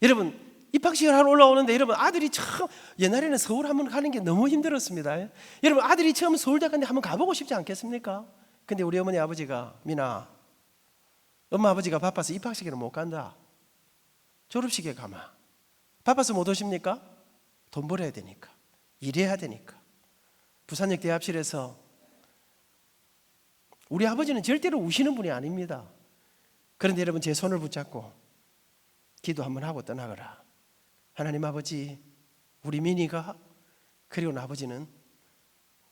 여러분 입학식을 하러 올라오는데 여러분 아들이 처음 옛날에는 서울 한번 가는 게 너무 힘들었습니다. 여러분 아들이 처음 서울대 갔는데 한번 가보고 싶지 않겠습니까? 근데 우리 어머니 아버지가 민아 엄마 아버지가 바빠서 입학식에는 못 간다. 졸업식에 가마. 바빠서 못 오십니까? 돈 벌어야 되니까 일해야 되니까. 부산역 대합실에서 우리 아버지는 절대로 우시는 분이 아닙니다. 그런데 여러분 제 손을 붙잡고 기도 한번 하고 떠나거라. 하나님 아버지 우리 민이가 그리고 아버지는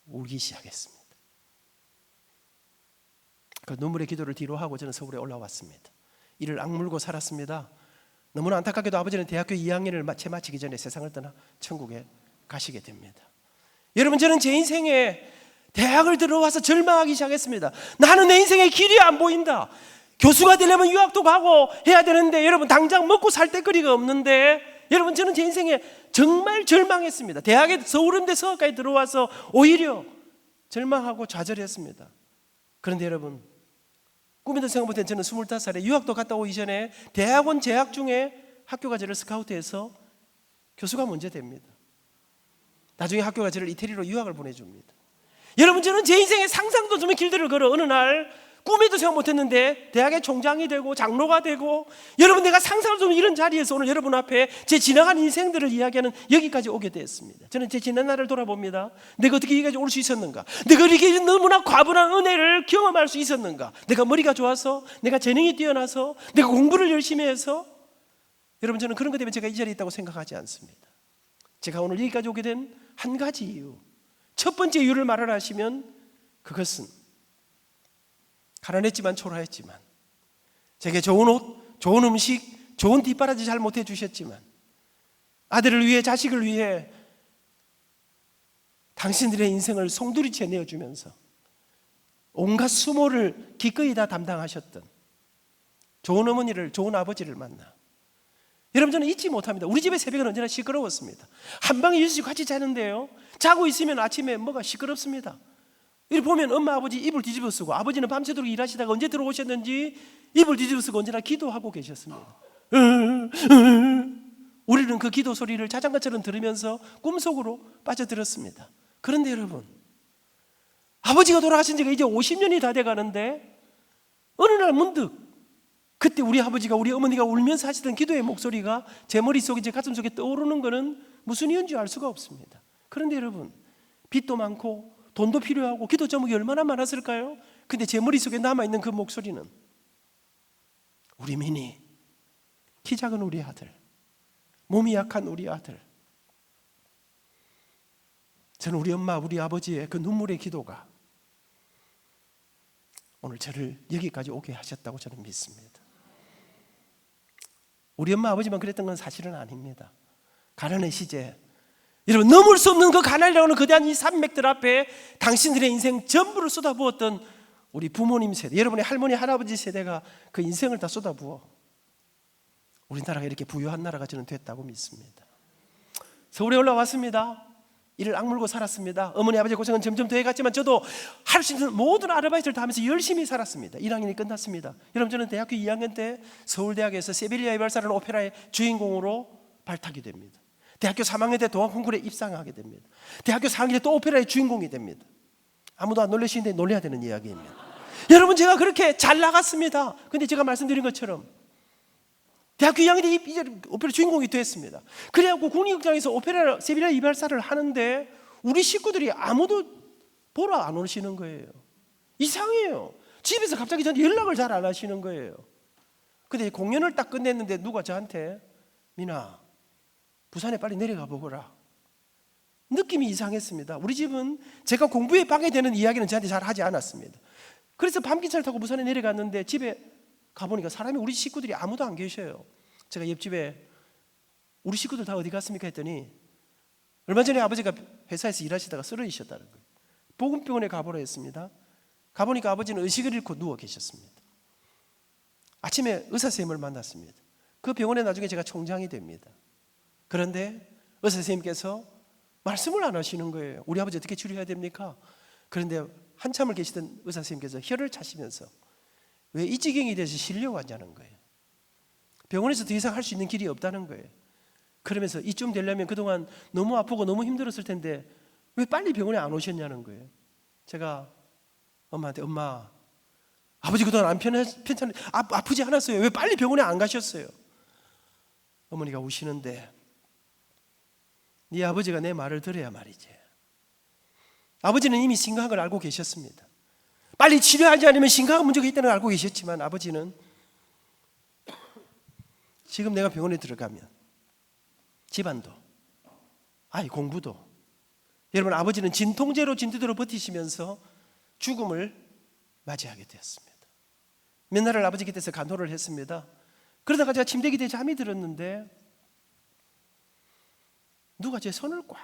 울기 시작했습니다. 그 눈물의 기도를 뒤로 하고 저는 서울에 올라왔습니다. 이를 악물고 살았습니다. 너무나 안타깝게도 아버지는 대학교 2학년을 채 마치기 전에 세상을 떠나 천국에 가시게 됩니다. 여러분 저는 제 인생에 대학을 들어와서 절망하기 시작했습니다. 나는 내 인생의 길이 안 보인다. 교수가 되려면 유학도 가고 해야 되는데 여러분 당장 먹고 살 데거리가 없는데 여러분 저는 제 인생에 정말 절망했습니다. 대학에 서울음대 서울까지 들어와서 오히려 절망하고 좌절했습니다. 그런데 여러분 꿈에도 생각 못한 저는 25살에 유학도 갔다 오기 전에 대학원 재학 중에 학교가 저를 스카우트해서 교수가 먼저 됩니다. 나중에 학교가 저를 이태리로 유학을 보내줍니다. 여러분 저는 제 인생의 상상도 없는 길들을 걸어 어느 날 꿈에도 생각 못했는데 대학의 총장이 되고 장로가 되고 여러분 내가 상상도 없는 이런 자리에서 오늘 여러분 앞에 제 지나간 인생들을 이야기하는 여기까지 오게 되었습니다. 저는 제 지난 날을 돌아봅니다. 내가 어떻게 여기까지 올 수 있었는가? 내가 이렇게 너무나 과분한 은혜를 경험할 수 있었는가? 내가 머리가 좋아서, 내가 재능이 뛰어나서, 내가 공부를 열심히 해서 여러분 저는 그런 것 때문에 제가 이 자리에 있다고 생각하지 않습니다. 제가 오늘 여기까지 오게 된 한 가지 이유, 첫 번째 이유를 말을 하시면 그것은 가난했지만 초라했지만 제게 좋은 옷, 좋은 음식, 좋은 뒷바라지 잘 못해 주셨지만 아들을 위해 자식을 위해 당신들의 인생을 송두리째 내어주면서 온갖 수모를 기꺼이 다 담당하셨던 좋은 어머니를, 좋은 아버지를 만나 여러분 저는 잊지 못합니다. 우리 집의 새벽은 언제나 시끄러웠습니다. 한 방에 유시고 같이 자는데요 자고 있으면 아침에 뭐가 시끄럽습니다. 이렇게 보면 엄마 아버지 이불 뒤집어 쓰고 아버지는 밤새도록 일하시다가 언제 들어오셨는지 이불 뒤집어 쓰고 언제나 기도하고 계셨습니다. 우리는 그 기도 소리를 자장가처럼 들으면서 꿈속으로 빠져들었습니다. 그런데 여러분, 아버지가 돌아가신 지가 이제 50년이 다 돼가는데 어느 날 문득 그때 우리 아버지가, 우리 어머니가 울면서 하시던 기도의 목소리가 제 머릿속에, 제 가슴속에 떠오르는 것은 무슨 이유인지 알 수가 없습니다. 그런데 여러분, 빚도 많고 돈도 필요하고 기도 제목이 얼마나 많았을까요? 근데 제 머릿속에 남아있는 그 목소리는 우리 민이, 키 작은 우리 아들, 몸이 약한 우리 아들, 저는 우리 엄마, 우리 아버지의 그 눈물의 기도가 오늘 저를 여기까지 오게 하셨다고 저는 믿습니다. 우리 엄마 아버지만 그랬던 건 사실은 아닙니다. 가난의 시제, 여러분, 넘을 수 없는 그 가난이라고 하는 거대한 이 산맥들 앞에 당신들의 인생 전부를 쏟아부었던 우리 부모님 세대, 여러분의 할머니, 할아버지 세대가 그 인생을 다 쏟아부어 우리나라가 이렇게 부유한 나라가 저는 됐다고 믿습니다. 서울에 올라왔습니다. 이를 악물고 살았습니다. 어머니 아버지 고생은 점점 더해갔지만 저도 할 수 있는 모든 아르바이트를 다 하면서 열심히 살았습니다. 1학년이 끝났습니다. 여러분, 저는 대학교 2학년 때 서울대학에서 세빌리아의 발사라는 오페라의 주인공으로 발탁이 됩니다. 대학교 3학년 때 동화 콩쿠르에 입상하게 됩니다. 대학교 4학년 때 또 오페라의 주인공이 됩니다. 아무도 안 놀라시는데 놀려야 되는 이야기입니다. 여러분, 제가 그렇게 잘 나갔습니다. 근데 제가 말씀드린 것처럼 대학교 2학년 때 이제 오페라 주인공이 됐습니다. 그래갖고 국립극장에서 오페라 세빌리아 이발사를 하는데 우리 식구들이 아무도 보러 안 오시는 거예요. 이상해요. 집에서 갑자기 저한테 연락을 잘 안 하시는 거예요. 근데 공연을 딱 끝냈는데 누가 저한테 민아, 부산에 빨리 내려가 보거라. 느낌이 이상했습니다. 우리 집은 제가 공부에 방해되는 이야기는 저한테 잘 하지 않았습니다. 그래서 밤기차를 타고 부산에 내려갔는데 집에 가보니까 사람이, 우리 식구들이 아무도 안 계셔요. 제가 옆집에 우리 식구들 다 어디 갔습니까 했더니 얼마 전에 아버지가 회사에서 일하시다가 쓰러지셨다는 거예요. 보건병원에 가보라 했습니다. 가보니까 아버지는 의식을 잃고 누워 계셨습니다. 아침에 의사 선생님을 만났습니다. 그 병원에 나중에 제가 총장이 됩니다. 그런데 의사 선생님께서 말씀을 안 하시는 거예요. 우리 아버지 어떻게 치료해야 됩니까? 그런데 한참을 계시던 의사 선생님께서 혀를 차시면서 왜 이 지경이 돼서 실려왔냐는 거예요. 병원에서 더 이상 할 수 있는 길이 없다는 거예요. 그러면서 이쯤 되려면 그동안 너무 아프고 너무 힘들었을 텐데 왜 빨리 병원에 안 오셨냐는 거예요. 제가 엄마한테, 엄마, 아버지 그동안 안 편찮은데 아프지 않았어요. 왜 빨리 병원에 안 가셨어요? 어머니가 우시는데, 네 아버지가 내 말을 들어야 말이지. 아버지는 이미 심각한 걸 알고 계셨습니다. 빨리 치료하지 않으면 심각한 문제가 있다는 걸 알고 계셨지만 아버지는 지금 내가 병원에 들어가면 집안도, 아이 공부도, 여러분, 아버지는 진통제로 진두대로 버티시면서 죽음을 맞이하게 되었습니다. 몇 날을 아버지 곁에서 간호를 했습니다. 그러다가 제가 침대 기대에 잠이 들었는데 누가 제 손을 꽉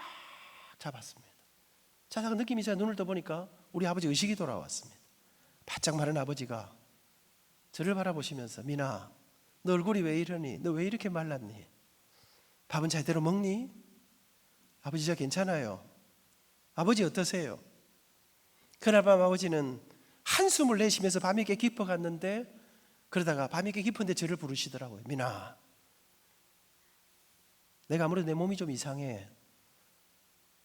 잡았습니다. 자다가 느낌이, 제가 눈을 떠보니까 우리 아버지 의식이 돌아왔습니다. 바짝 마른 아버지가 저를 바라보시면서, 민아, 너 얼굴이 왜 이러니? 너 왜 이렇게 말랐니? 밥은 제대로 먹니? 아버지 저 괜찮아요. 아버지 어떠세요? 그날 밤 아버지는 한숨을 내쉬면서 밤이 꽤 깊어갔는데, 그러다가 밤이 꽤 깊은데 저를 부르시더라고요. 민아, 내가 아무래도 내 몸이 좀 이상해.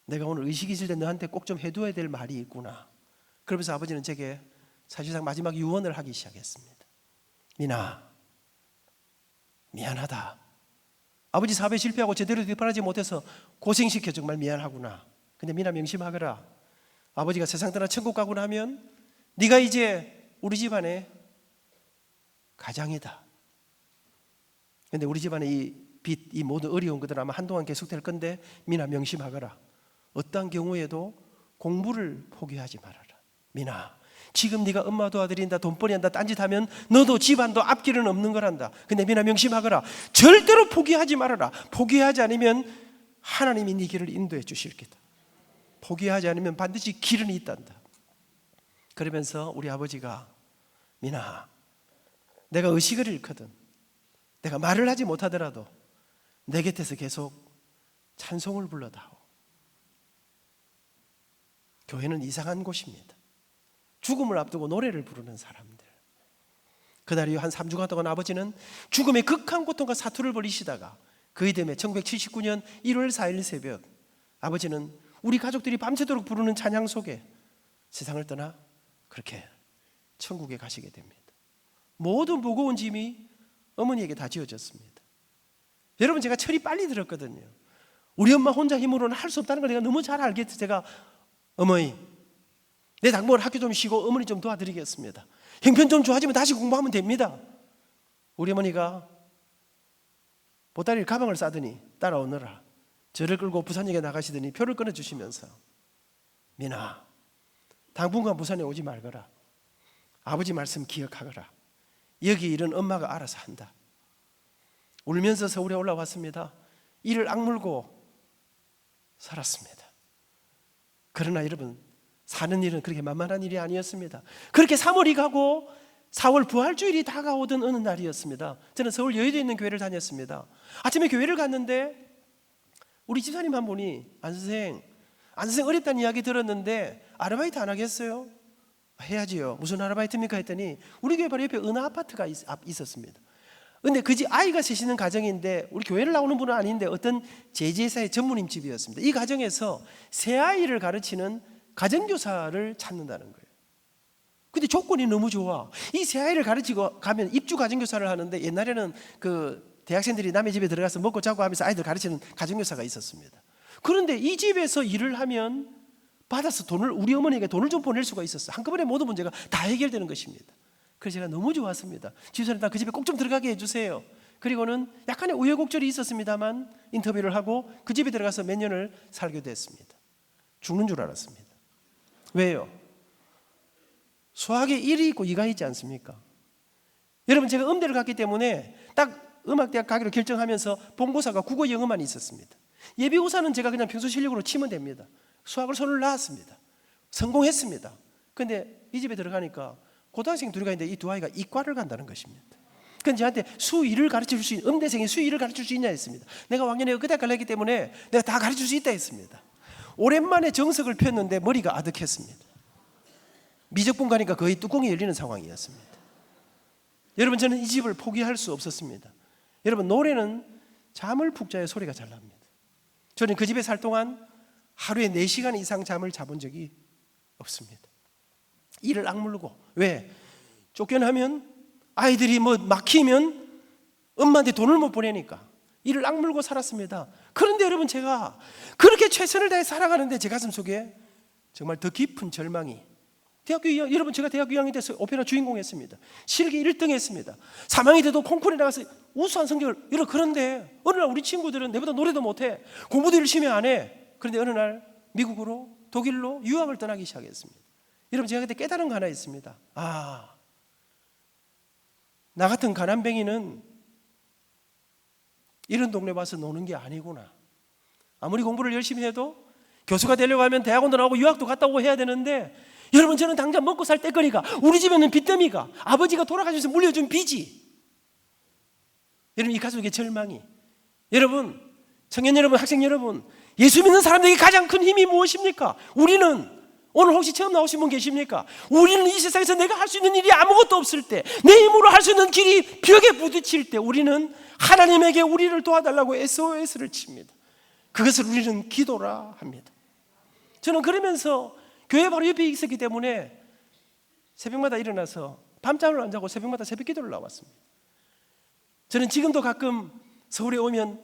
내가 오늘 의식이 있을 때 너한테 꼭 좀 해둬야 될 말이 있구나. 그러면서 아버지는 제게 사실상 마지막 유언을 하기 시작했습니다. 민아, 미안하다. 아버지 사업에 실패하고 제대로 뒷바라지 못해서 고생시켜 정말 미안하구나. 근데 민아, 명심하거라. 아버지가 세상 떠나 천국 가고 나면 네가 이제 우리 집안의 가장이다. 근데 우리 집안의 이 빚, 이 모든 어려운 것들은 아마 한동안 계속될 건데 민아, 명심하거라. 어떠한 경우에도 공부를 포기하지 말아라. 민아, 지금 네가 엄마 도와드린다, 돈벌이 한다, 딴짓하면 너도 집안도 앞길은 없는 거란다. 근데 민아, 명심하거라. 절대로 포기하지 말아라. 포기하지 않으면 하나님이 네 길을 인도해 주실 거다. 포기하지 않으면 반드시 길은 있단다. 그러면서 우리 아버지가, 민아, 내가 의식을 잃거든, 내가 말을 하지 못하더라도 내 곁에서 계속 찬송을 불러다오. 교회는 이상한 곳입니다. 죽음을 앞두고 노래를 부르는 사람들. 그날 이후 한 3주간 동안 아버지는 죽음의 극한 고통과 사투를 벌이시다가 그 이듬해 1979년 1월 4일 새벽, 아버지는 우리 가족들이 밤새도록 부르는 찬양 속에 세상을 떠나 그렇게 천국에 가시게 됩니다. 모든 무거운 짐이 어머니에게 다 지어졌습니다. 여러분, 제가 철이 빨리 들었거든요. 우리 엄마 혼자 힘으로는 할 수 없다는 걸 내가 너무 잘 알겠죠. 제가 어머니, 내 당분간 학교 좀 쉬고 어머니 좀 도와드리겠습니다. 형편 좀 좋아지면 다시 공부하면 됩니다. 우리 어머니가 보따리를 가방을 싸더니 따라오너라 저를 끌고 부산역에 나가시더니 표를 끊어주시면서, 민아, 당분간 부산에 오지 말거라. 아버지 말씀 기억하거라. 여기 일은 엄마가 알아서 한다. 울면서 서울에 올라왔습니다. 이를 악물고 살았습니다. 그러나 여러분, 사는 일은 그렇게 만만한 일이 아니었습니다. 그렇게 3월이 가고 4월 부활주일이 다가오던 어느 날이었습니다. 저는 서울 여의도에 있는 교회를 다녔습니다. 아침에 교회를 갔는데 우리 집사님 한 분이 안 선생 어렵다는 이야기 들었는데 아르바이트 안 하겠어요? 해야지요. 무슨 아르바이트입니까? 했더니 우리 교회 바로 옆에 은하 아파트가 있었습니다. 근데 그 집 아이가 셋이는 가정인데 우리 교회를 나오는 분은 아닌데 어떤 제지회사의 전무님 집이었습니다. 이 가정에서 새 아이를 가르치는 가정교사를 찾는다는 거예요. 근데 조건이 너무 좋아. 이 새 아이를 가르치고 가면 입주 가정교사를 하는데, 옛날에는 그 대학생들이 남의 집에 들어가서 먹고 자고 하면서 아이들 가르치는 가정교사가 있었습니다. 그런데 이 집에서 일을 하면 받아서 우리 어머니에게 돈을 좀 보낼 수가 있었어요. 한꺼번에 모든 문제가 다 해결되는 것입니다. 그래서 제가 너무 좋았습니다. 집사님, 나 그 집에 꼭 좀 들어가게 해주세요. 그리고는 약간의 우여곡절이 있었습니다만 인터뷰를 하고 그 집에 들어가서 몇 년을 살게 됐습니다. 죽는 줄 알았습니다. 왜요? 수학에 1이 있고 2가 있지 않습니까? 여러분, 제가 음대를 갔기 때문에 딱 음악대학 가기로 결정하면서 본고사가 국어 영어만 있었습니다. 예비고사는 제가 그냥 평소 실력으로 치면 됩니다. 수학을 손을 놨습니다. 성공했습니다. 그런데 이 집에 들어가니까 고등학생 둘이 가는데 이 두 아이가 이과를 간다는 것입니다. 그런데 저한테 수의를 가르칠 수 있는, 음대생이 수의를 가르칠 수 있냐 했습니다. 내가 왕년에 그대 갈랬기 때문에 내가 다 가르칠 수 있다 했습니다. 오랜만에 정석을 폈는데 머리가 아득했습니다. 미적분 가니까 거의 뚜껑이 열리는 상황이었습니다. 여러분, 저는 이 집을 포기할 수 없었습니다. 여러분, 노래는 잠을 푹 자야 소리가 잘 납니다. 저는 그 집에 살 동안 하루에 4시간 이상 잠을 자본 적이 없습니다. 이를 악물고. 왜? 쫓겨나면 아이들이 막히면 엄마한테 돈을 못 보내니까 이를 악물고 살았습니다. 그런데 여러분, 제가 그렇게 최선을 다해 살아가는데 제 가슴 속에 정말 더 깊은 절망이, 여러분, 제가 대학교 2학년 때서 오페라 주인공 했습니다. 실기 1등 했습니다. 3학년 때도 콩쿠르에 나가서 우수한 성적을 그런데 어느 날 우리 친구들은 내보다 노래도 못해, 공부도 열심히 안 해. 그런데 어느 날 미국으로, 독일로 유학을 떠나기 시작했습니다. 여러분, 제가 그때 깨달은 거 하나 있습니다. 나 같은 가난뱅이는 이런 동네 와서 노는 게 아니구나. 아무리 공부를 열심히 해도 교수가 되려고 하면 대학원도 나오고 유학도 갔다 오고 해야 되는데, 여러분, 저는 당장 먹고 살 때거리가, 우리 집에는 빚더미가 아버지가 돌아가셔서 물려준 빚이, 여러분, 이 가족의 절망이, 여러분, 청년 여러분, 학생 여러분, 예수 믿는 사람들에게 가장 큰 힘이 무엇입니까? 우리는, 오늘 혹시 처음 나오신 분 계십니까? 우리는 이 세상에서 내가 할 수 있는 일이 아무것도 없을 때, 내 힘으로 할 수 있는 길이 벽에 부딪힐 때, 우리는 하나님에게 우리를 도와달라고 SOS를 칩니다. 그것을 우리는 기도라 합니다. 저는 그러면서 교회 바로 옆에 있었기 때문에 새벽마다 일어나서 밤잠을 안 자고 새벽마다 새벽 기도를 나왔습니다. 저는 지금도 가끔 서울에 오면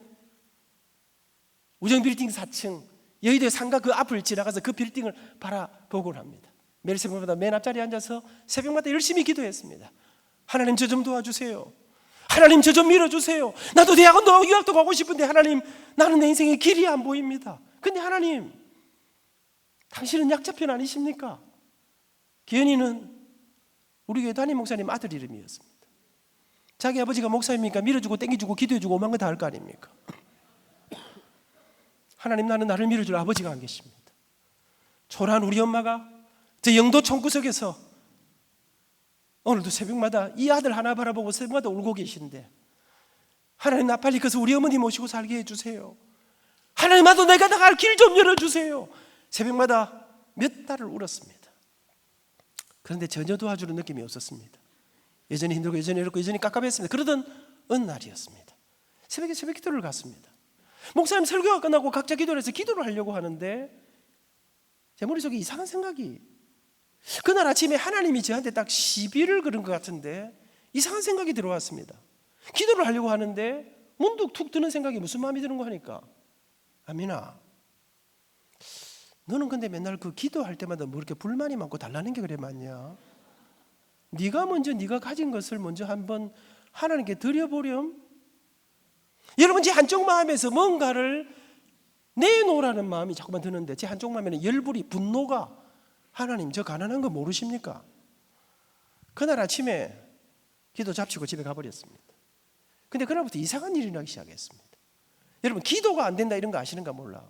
우정빌딩 4층 여의도 상가 그 앞을 지나가서 그 빌딩을 바라보곤 합니다. 매일 새벽마다 맨 앞자리에 앉아서 새벽마다 열심히 기도했습니다. 하나님, 저 좀 도와주세요. 하나님, 저 좀 밀어주세요. 나도 대학원도 가고 유학도 가고 싶은데 하나님, 나는 내 인생의 길이 안 보입니다. 근데 하나님, 당신은 약자편 아니십니까? 기현이는 우리 교회 담임 목사님 아들 이름이었습니다. 자기 아버지가 목사입니까? 밀어주고 땡겨주고 기도해주고 오만 거 다 할 거 아닙니까? 하나님, 나는 나를 밀어줄 아버지가 안 계십니다. 초라한 우리 엄마가 저 영도 총구석에서 오늘도 새벽마다 이 아들 하나 바라보고 새벽마다 울고 계신데, 하나님, 나 빨리 가서 우리 어머니 모시고 살게 해주세요. 하나님, 나도 내가 나갈 길 좀 열어주세요. 새벽마다 몇 달을 울었습니다. 그런데 전혀 도와주는 느낌이 없었습니다. 여전히 힘들고 여전히 어렵고 여전히 깝깝했습니다. 그러던 어느 날이었습니다. 새벽에 새벽 기도를 갔습니다. 목사님 설교가 끝나고 각자 기도를 해서 기도를 하려고 하는데 제 머릿속에 이상한 생각이, 그날 아침에 하나님이 저한테 딱 시비를 걸은 것 같은데 이상한 생각이 들어왔습니다. 기도를 하려고 하는데 문득 툭 드는 생각이 무슨 마음이 드는 거 하니까, 아민아, 너는 근데 맨날 그 기도할 때마다 뭐 이렇게 불만이 많고 달라는 게 그래 많냐? 네가 먼저 네가 가진 것을 먼저 한번 하나님께 드려보렴. 여러분, 제 한쪽 마음에서 뭔가를 내놓으라는 마음이 자꾸만 드는데, 제 한쪽 마음에는 열불이, 분노가, 하나님 저 가난한 거 모르십니까? 그날 아침에 기도 잡치고 집에 가버렸습니다. 근데 그날부터 이상한 일이 나기 시작했습니다. 여러분, 기도가 안 된다 이런 거 아시는가 몰라.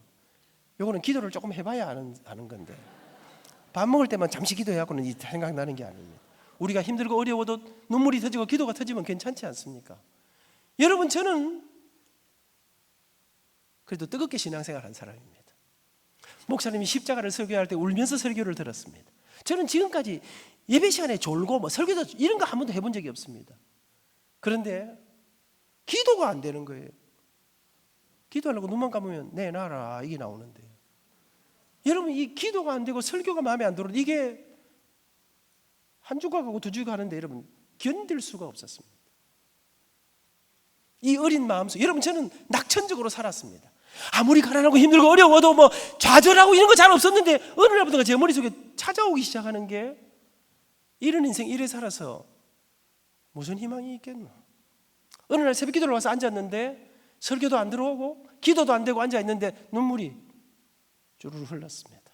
요거는 기도를 조금 해봐야 아는 건데, 밥 먹을 때만 잠시 기도해갖고는 생각나는 게 아닙니다. 우리가 힘들고 어려워도 눈물이 터지고 기도가 터지면 괜찮지 않습니까? 여러분, 저는 그래도 뜨겁게 신앙생활 한 사람입니다. 목사님이 십자가를 설교할 때 울면서 설교를 들었습니다. 저는 지금까지 예배 시간에 졸고 설교도 이런 거 한 번도 해본 적이 없습니다. 그런데 기도가 안 되는 거예요. 기도하려고 눈만 감으면 내 나라 이게 나오는데, 여러분, 이 기도가 안 되고 설교가 마음에 안 들어, 이게 한 주가 가고 두 주가 가는데 여러분 견딜 수가 없었습니다. 이 어린 마음속, 여러분, 저는 낙천적으로 살았습니다. 아무리 가난하고 힘들고 어려워도 뭐 좌절하고 이런 거 잘 없었는데 어느 날부터 제 머릿속에 찾아오기 시작하는 게, 이런 인생 이래 살아서 무슨 희망이 있겠노? 어느 날 새벽 기도를 와서 앉았는데 설교도 안 들어오고 기도도 안 되고 앉아있는데 눈물이 주르르 흘렀습니다.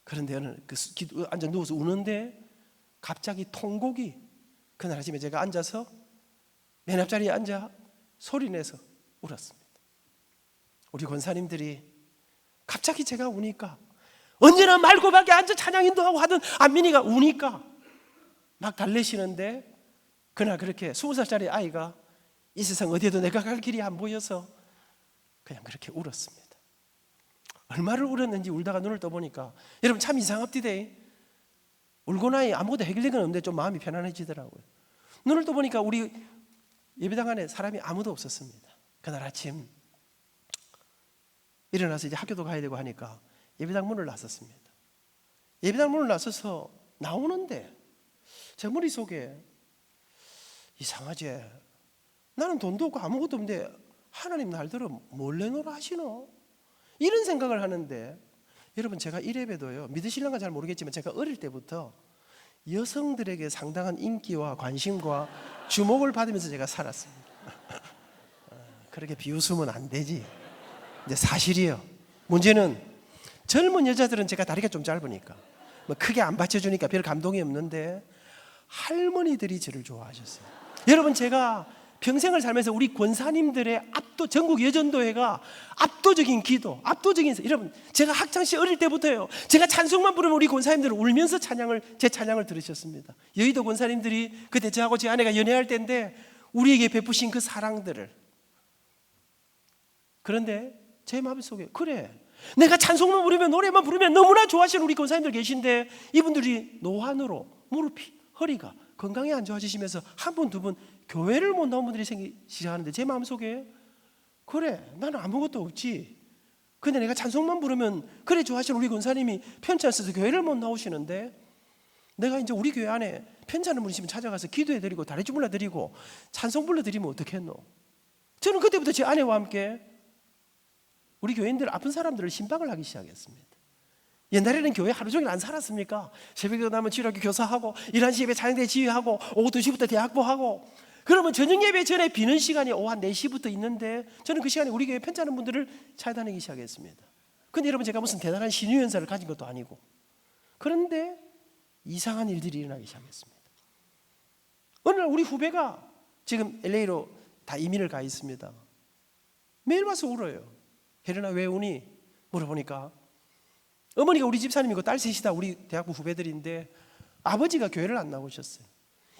그런데 어느 앉아 누워서 우는데 갑자기 통곡이, 그날 아침에 제가 앉아서 맨 앞자리에 앉아 소리내서 울었습니다. 우리 권사님들이 갑자기 제가 우니까, 언제나 말고밖에 앉아 찬양 인도하고 하던 안민이가 우니까 막 달래시는데, 그날 그렇게 20살짜리 아이가 이 세상 어디에도 내가 갈 길이 안 보여서 그냥 그렇게 울었습니다. 얼마를 울었는지 울다가 눈을 떠보니까, 여러분 참 이상합디데, 울고 나니 아무것도 해결된 건 없는데 좀 마음이 편안해지더라고요. 눈을 떠보니까 우리 예배당 안에 사람이 아무도 없었습니다. 그날 아침 일어나서 이제 학교도 가야 되고 하니까 예배당 문을 나섰습니다. 예배당 문을 나서서 나오는데 제 머릿속에, 이상하지, 나는 돈도 없고 아무것도 없는데 하나님 날들어 뭘 내놓으라 하시노? 이런 생각을 하는데, 여러분, 제가 이래봬도요, 믿으실런가 잘 모르겠지만 제가 어릴 때부터 여성들에게 상당한 인기와 관심과 주목을 받으면서 제가 살았습니다. 그렇게 비웃으면 안 되지. 이제 사실이에요. 문제는 젊은 여자들은 제가 다리가 좀 짧으니까 뭐 크게 안 받쳐주니까 별 감동이 없는데, 할머니들이 저를 좋아하셨어요. 여러분, 제가 평생을 살면서 우리 권사님들의 전국 여전도회가 압도적인 기도, 압도적인, 여러분, 제가 학창시 어릴 때부터요, 제가 찬송만 부르면 우리 권사님들은 울면서 제 찬양을 들으셨습니다. 여의도 권사님들이 그때 저하고 제 아내가 연애할 때인데 우리에게 베푸신 그 사랑들을. 그런데 제 마음속에, 그래, 내가 찬송만 부르면, 노래만 부르면 너무나 좋아하시는 우리 권사님들 계신데, 이분들이 노환으로 무릎이, 허리가, 건강이 안 좋아지시면서 한 번, 두 번 교회를 못 나온 분들이 시작하는데, 제 마음속에, 그래, 나는 아무것도 없지. 근데 내가 찬송만 부르면 그래 좋아하시는 우리 권사님이 편지 안 써서 교회를 못 나오시는데, 내가 이제 우리 교회 안에 편지 하는 분이시면 찾아가서 기도해드리고 다리 주물러드리고 찬송 불러드리면 어떻겠노? 저는 그때부터 제 아내와 함께 우리 교인들, 아픈 사람들을 신방을 하기 시작했습니다. 옛날에는 교회 하루 종일 안 살았습니까? 새벽에 나면 주일학교 교사하고 11시 예배 찬양대 지휘하고 오후 2시부터 대학보하고, 그러면 저녁 예배 전에 비는 시간이 오후 한 4시부터 있는데, 저는 그 시간에 우리 교회 편지하는 분들을 찾아다니기 시작했습니다. 근데 여러분, 제가 무슨 대단한 신유연사를 가진 것도 아니고, 그런데 이상한 일들이 일어나기 시작했습니다. 어느 날 우리 후배가 지금 LA로 다 이민을 가 있습니다. 매일 와서 울어요. 혜련아, 왜 우니? 물어보니까 어머니가 우리 집사님이고 딸 셋이다 우리 대학부 후배들인데 아버지가 교회를 안 나오셨어요.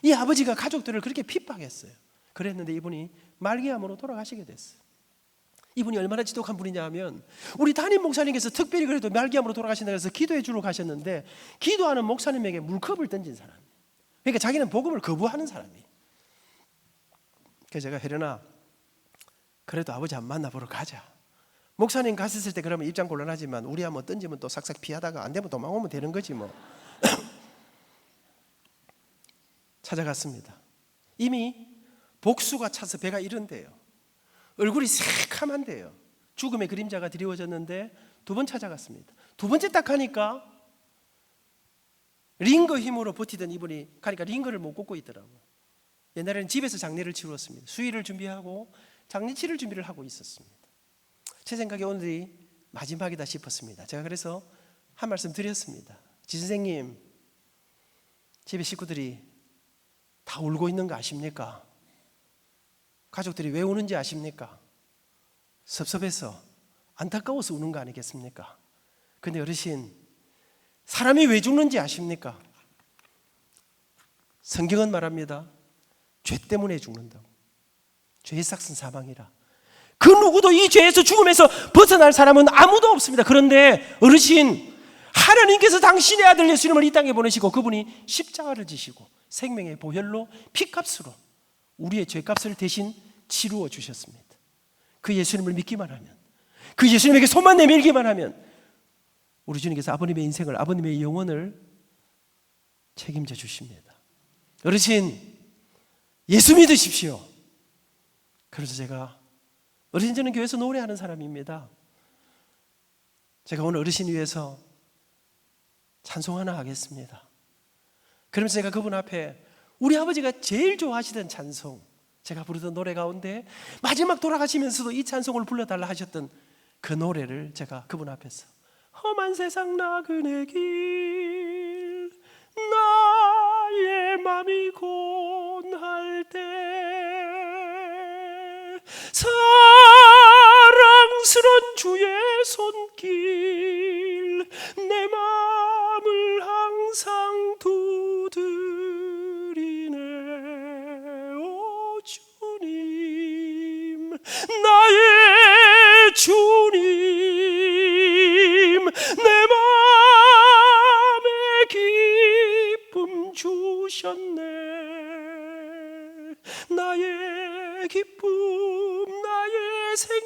이 아버지가 가족들을 그렇게 핍박했어요. 그랬는데 이분이 말기암으로 돌아가시게 됐어요. 이분이 얼마나 지독한 분이냐 하면, 우리 담임 목사님께서 특별히 그래도 말기암으로 돌아가신다고 해서 기도해 주러 가셨는데, 기도하는 목사님에게 물컵을 던진 사람이에요. 그러니까 자기는 복음을 거부하는 사람이에요. 그래서 제가, 혜련아, 그래도 아버지 한번 만나보러 가자. 목사님 갔을 때 그러면 입장 곤란하지만 우리 한번 던지면 또 싹싹 피하다가 안 되면 도망오면 되는 거지 뭐. 찾아갔습니다. 이미 복수가 차서 배가 이른대요. 얼굴이 새카만데요. 죽음의 그림자가 드리워졌는데 두 번 찾아갔습니다. 두 번째 딱 하니까 링거 힘으로 버티던 이분이 가니까 링거를 못 꽂고 있더라고요. 옛날에는 집에서 장례를 치루었습니다. 수의를 준비하고 장례치를 준비를 하고 있었습니다. 제 생각에 오늘이 마지막이다 싶었습니다. 제가 그래서 한 말씀 드렸습니다. 지선생님, 집에 식구들이 다 울고 있는 거 아십니까? 가족들이 왜 우는지 아십니까? 섭섭해서 안타까워서 우는 거 아니겠습니까? 근데 어르신, 사람이 왜 죽는지 아십니까? 성경은 말합니다. 죄 때문에 죽는다고. 죄의 삭은 사망이라. 그 누구도 이 죄에서 죽음에서 벗어날 사람은 아무도 없습니다. 그런데 어르신, 하나님께서 당신의 아들 예수님을 이 땅에 보내시고 그분이 십자가를 지시고 생명의 보혈로 피값으로 우리의 죄값을 대신 치루어 주셨습니다. 그 예수님을 믿기만 하면, 그 예수님에게 손만 내밀기만 하면 우리 주님께서 아버님의 인생을, 아버님의 영혼을 책임져 주십니다. 어르신, 예수 믿으십시오. 그래서 제가, 어르신, 저는 교회에서 노래하는 사람입니다. 제가 오늘 어르신 위해서 찬송 하나 하겠습니다. 그러면서 제가 그분 앞에 우리 아버지가 제일 좋아하시던 찬송, 제가 부르던 노래 가운데 마지막 돌아가시면서도 이 찬송을 불러달라 하셨던 그 노래를 제가 그분 앞에서, 험한 세상 나그네 길 나의 맘이 곤할 때 사랑스런 주의 손길 내 맘을 항상 두드리네. 오 주님, 나의 주님, 내 맘에 기쁨 주셨네. 나의 기쁨, 나의 생명,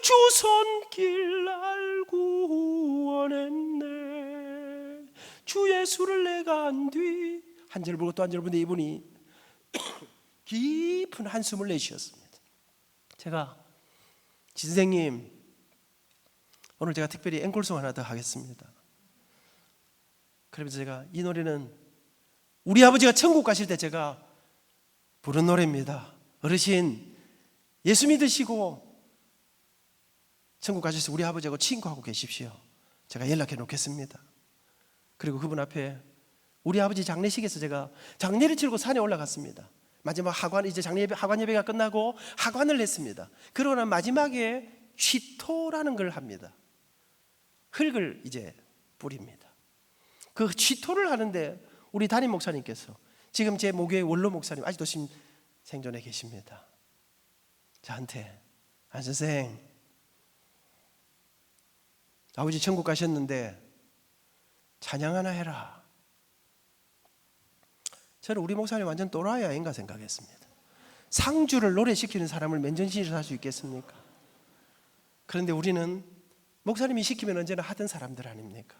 주 손길 날 구원했네. 주 예수를 내가 안 뒤, 한 절 부르고 또 한 절 부르는데 이분이 깊은 한숨을 내쉬었습니다. 제가, 지선생님, 오늘 제가 특별히 앵콜송 하나 더 하겠습니다. 그러면서 제가, 이 노래는 우리 아버지가 천국 가실 때 제가 부른 노래입니다. 어르신, 예수 믿으시고 천국 가셔서 우리 아버지하고 친구하고 계십시오. 제가 연락해 놓겠습니다. 그리고 그분 앞에 우리 아버지 장례식에서 제가 장례를 치르고 산에 올라갔습니다. 마지막 하관, 이제 하관 예배가 끝나고 하관을 했습니다. 그러고 마지막에 취토라는 걸 합니다. 흙을 이제 뿌립니다. 그 취토를 하는데 우리 담임 목사님께서, 지금 제 모교의 원로 목사님, 아직도 생존해 계십니다. 저한테, 안 선생, 아버지 천국 가셨는데 찬양 하나 해라. 저는 우리 목사님 완전 또라이 아닌가 생각했습니다. 상주를 노래시키는 사람을 맨정신으로 할 수 있겠습니까? 그런데 우리는 목사님이 시키면 언제나 하던 사람들 아닙니까?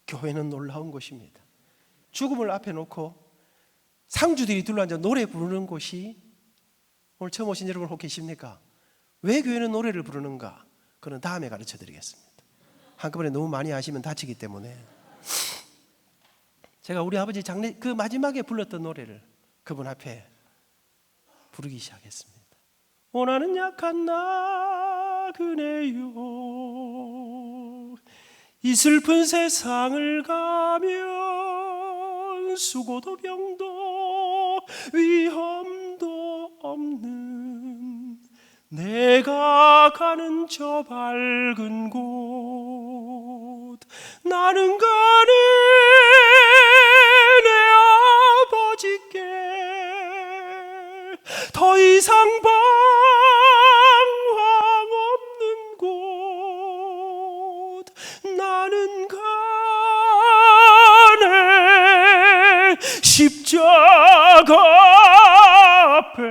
교회는 놀라운 곳입니다. 죽음을 앞에 놓고 상주들이 둘러앉아 노래 부르는 곳이, 오늘 처음 오신 여러분 혹 계십니까? 왜 교회는 노래를 부르는가? 그건 다음에 가르쳐 드리겠습니다. 한꺼번에 너무 많이 하시면 다치기 때문에. 제가 우리 아버지 장례 그 마지막에 불렀던 노래를 그분 앞에 부르기 시작했습니다. 원하는 약한 나그네요, 이 슬픈 세상을 가면 수고도 병도 위험도 없는 내가 가는 저 밝은 곳, 나는 가네 내 아버지께 더 이상 방황 없는 곳, 나는 가네 십자가 앞에